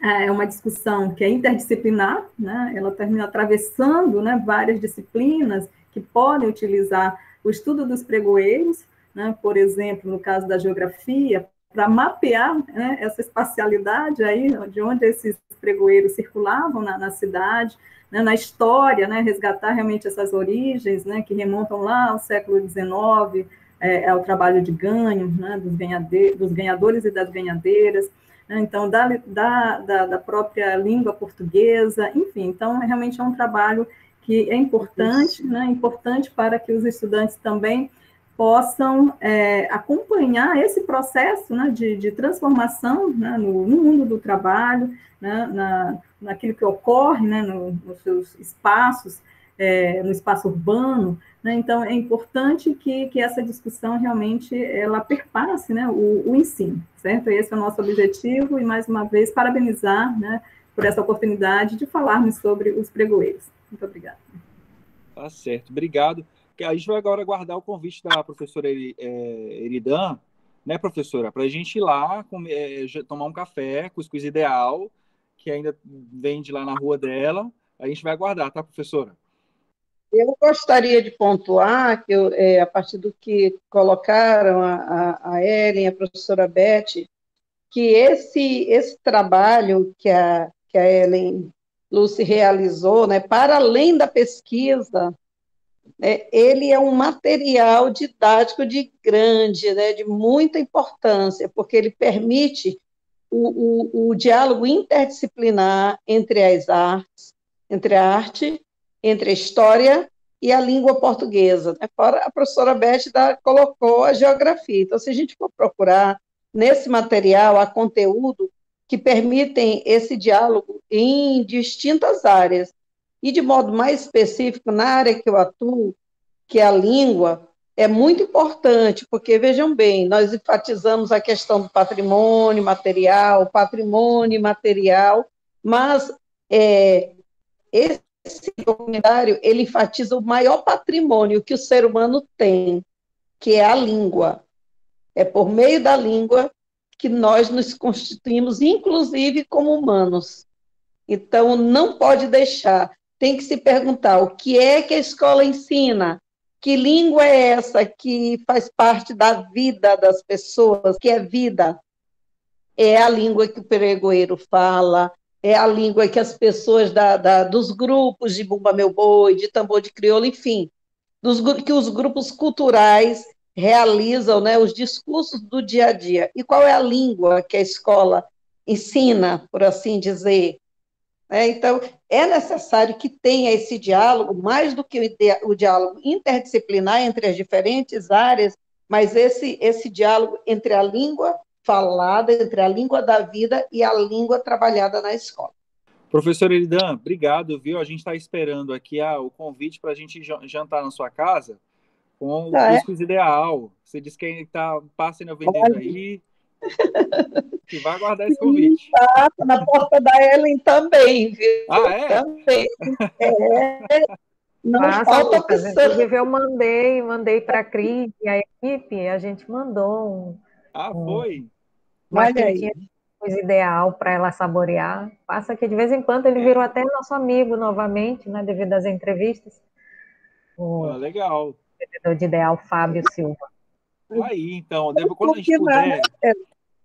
é uma discussão que é interdisciplinar, né, ela termina atravessando, né, várias disciplinas que podem utilizar o estudo dos pregoeiros, né, por exemplo, no caso da geografia, para mapear, né, essa espacialidade aí, de onde esses pregoeiros circulavam na cidade, né, na história, né, resgatar realmente essas origens, né, que remontam lá ao século XIX, ao trabalho de ganho, né, dos ganhadores e das ganhadeiras, né, então, da própria língua portuguesa, enfim, então, realmente é um trabalho que é importante, né, importante para que os estudantes também possam acompanhar esse processo, né, de transformação, né, no mundo do trabalho, né, naquilo que ocorre, né, nos seus espaços, no espaço urbano, né, então é importante que essa discussão realmente ela perpasse, né, o ensino, certo? Esse é o nosso objetivo, e mais uma vez parabenizar, né, por essa oportunidade de falarmos sobre os pregoeiros. Muito obrigada. Tá certo, obrigado. A gente vai agora aguardar o convite da professora Eridan, né, professora, para a gente ir lá tomar um café, cuscuz ideal, que ainda vende lá na rua dela. A gente vai aguardar, tá, professora? Eu gostaria de pontuar que, a partir do que colocaram a Ellen, a professora Beth, que esse trabalho que a Ellen Lucy realizou, né, para além da pesquisa, ele é um material didático de grande, né, de muita importância, porque ele permite o diálogo interdisciplinar entre as artes, entre a arte, entre a história e a língua portuguesa. Fora, a professora Beth colocou a geografia. Então, se a gente for procurar nesse material, há conteúdo que permitem esse diálogo em distintas áreas. E, de modo mais específico, na área que eu atuo, que é a língua, é muito importante, porque, vejam bem, nós enfatizamos a questão do patrimônio material, mas esse documentário, ele enfatiza o maior patrimônio que o ser humano tem, que é a língua. É por meio da língua que nós nos constituímos, inclusive como humanos. Então, não pode deixar, tem que se perguntar o que é que a escola ensina, que língua é essa que faz parte da vida das pessoas, que é vida. É a língua que o pregoeiro fala, é a língua que as pessoas dos grupos de Bumba Meu Boi, de Tambor de Crioula, enfim, que os grupos culturais realizam, né, os discursos do dia a dia. E qual é a língua que a escola ensina, por assim dizer? Então, é necessário que tenha esse diálogo, mais do que o diálogo interdisciplinar entre as diferentes áreas, mas esse diálogo entre a língua falada, entre a língua da vida e a língua trabalhada na escola. Professor Eridan, obrigado, viu? A gente está esperando aqui o convite para a gente jantar na sua casa com o cuscuz ideal. Você disse que passa no vendeiro aí, que vai aguardar esse convite. Tá na porta da Ellen também, viu? Ah, é? Também. Não Passa, falta Lucas, opção. inclusive eu mandei para a Cris e a equipe, a gente mandou foi? Uma quentinha de coisa ideal para ela saborear. Passa que de vez em quando ele virou até nosso amigo novamente, né, devido às entrevistas. Legal. O vendedor de ideal, Fábio Silva. Aí, então,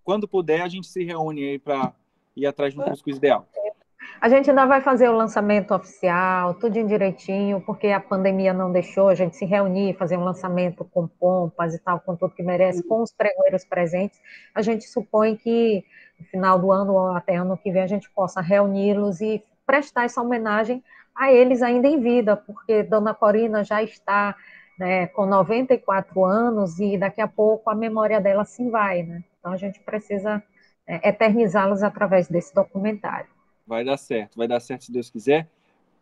quando puder, a gente se reúne aí para ir atrás de um cuscuz ideal. A gente ainda vai fazer o lançamento oficial, tudo direitinho, porque a pandemia não deixou a gente se reunir, fazer um lançamento com pompas e tal, com tudo que merece, com os pregoeiros presentes. A gente supõe que no final do ano ou até ano que vem a gente possa reuni-los e prestar essa homenagem a eles ainda em vida, porque Dona Corina já está, né, com 94 anos e daqui a pouco a memória dela se vai, né? Então a gente precisa eternizá-los através desse documentário. Vai dar certo se Deus quiser.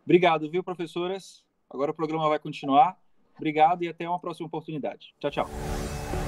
Obrigado, viu, professoras? Agora o programa vai continuar. Obrigado e até uma próxima oportunidade. Tchau, tchau.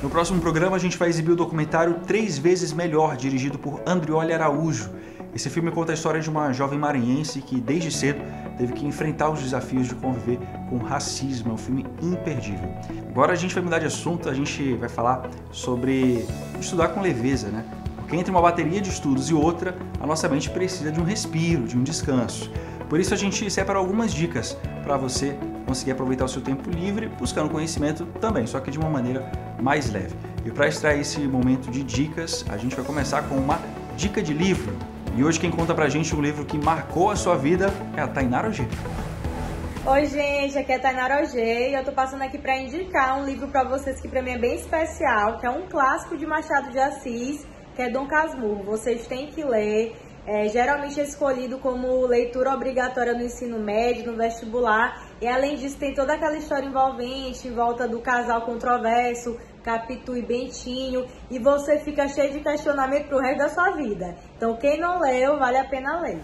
No próximo programa a gente vai exibir o documentário 3 Vezes Melhor, dirigido por Andrioli Araújo. Esse filme conta a história de uma jovem maranhense que desde cedo teve que enfrentar os desafios de conviver com racismo. É um filme imperdível. Agora a gente vai mudar de assunto, a gente vai falar sobre estudar com leveza, né? Porque entre uma bateria de estudos e outra, a nossa mente precisa de um respiro, de um descanso. Por isso a gente separa algumas dicas para você conseguir aproveitar o seu tempo livre, buscando conhecimento também, só que de uma maneira mais leve. E para extrair esse momento de dicas, a gente vai começar com uma dica de livro. E hoje quem conta pra gente um livro que marcou a sua vida é a Tainara Ogê. Oi gente, aqui é a Tainara Ogê e eu tô passando aqui para indicar um livro para vocês que para mim é bem especial, que é um clássico de Machado de Assis, que é Dom Casmurro. Vocês têm que ler, geralmente é escolhido como leitura obrigatória no ensino médio, no vestibular, e além disso tem toda aquela história envolvente em volta do casal controverso, Capitu e Bentinho, e você fica cheio de questionamento pro resto da sua vida. Então quem não leu, vale a pena ler.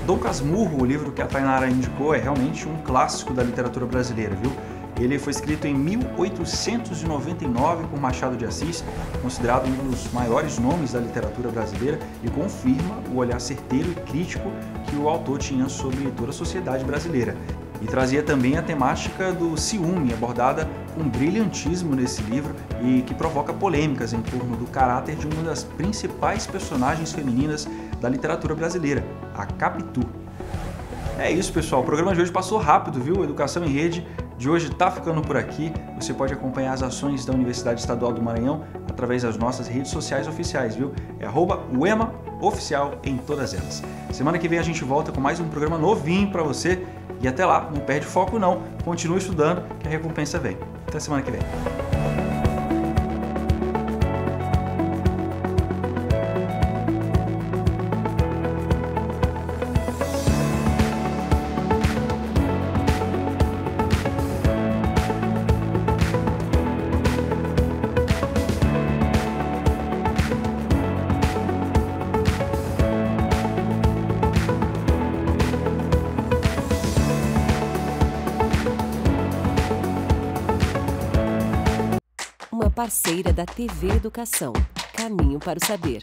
Dom Casmurro, o livro que a Tainara indicou, é realmente um clássico da literatura brasileira, viu? Ele foi escrito em 1899 por Machado de Assis, considerado um dos maiores nomes da literatura brasileira, e confirma o olhar certeiro e crítico que o autor tinha sobre toda a sociedade brasileira. E trazia também a temática do ciúme, abordada com brilhantismo nesse livro e que provoca polêmicas em torno do caráter de uma das principais personagens femininas da literatura brasileira, a Capitu. É isso, pessoal. O programa de hoje passou rápido, viu? Educação em Rede de hoje está ficando por aqui. Você pode acompanhar as ações da Universidade Estadual do Maranhão através das nossas redes sociais oficiais, viu? É @uemaoficial em todas elas. Semana que vem a gente volta com mais um programa novinho para você. E até lá, não perde foco não. Continue estudando que a recompensa vem. Até semana que vem. Parceira da TV Educação, Caminho para o Saber.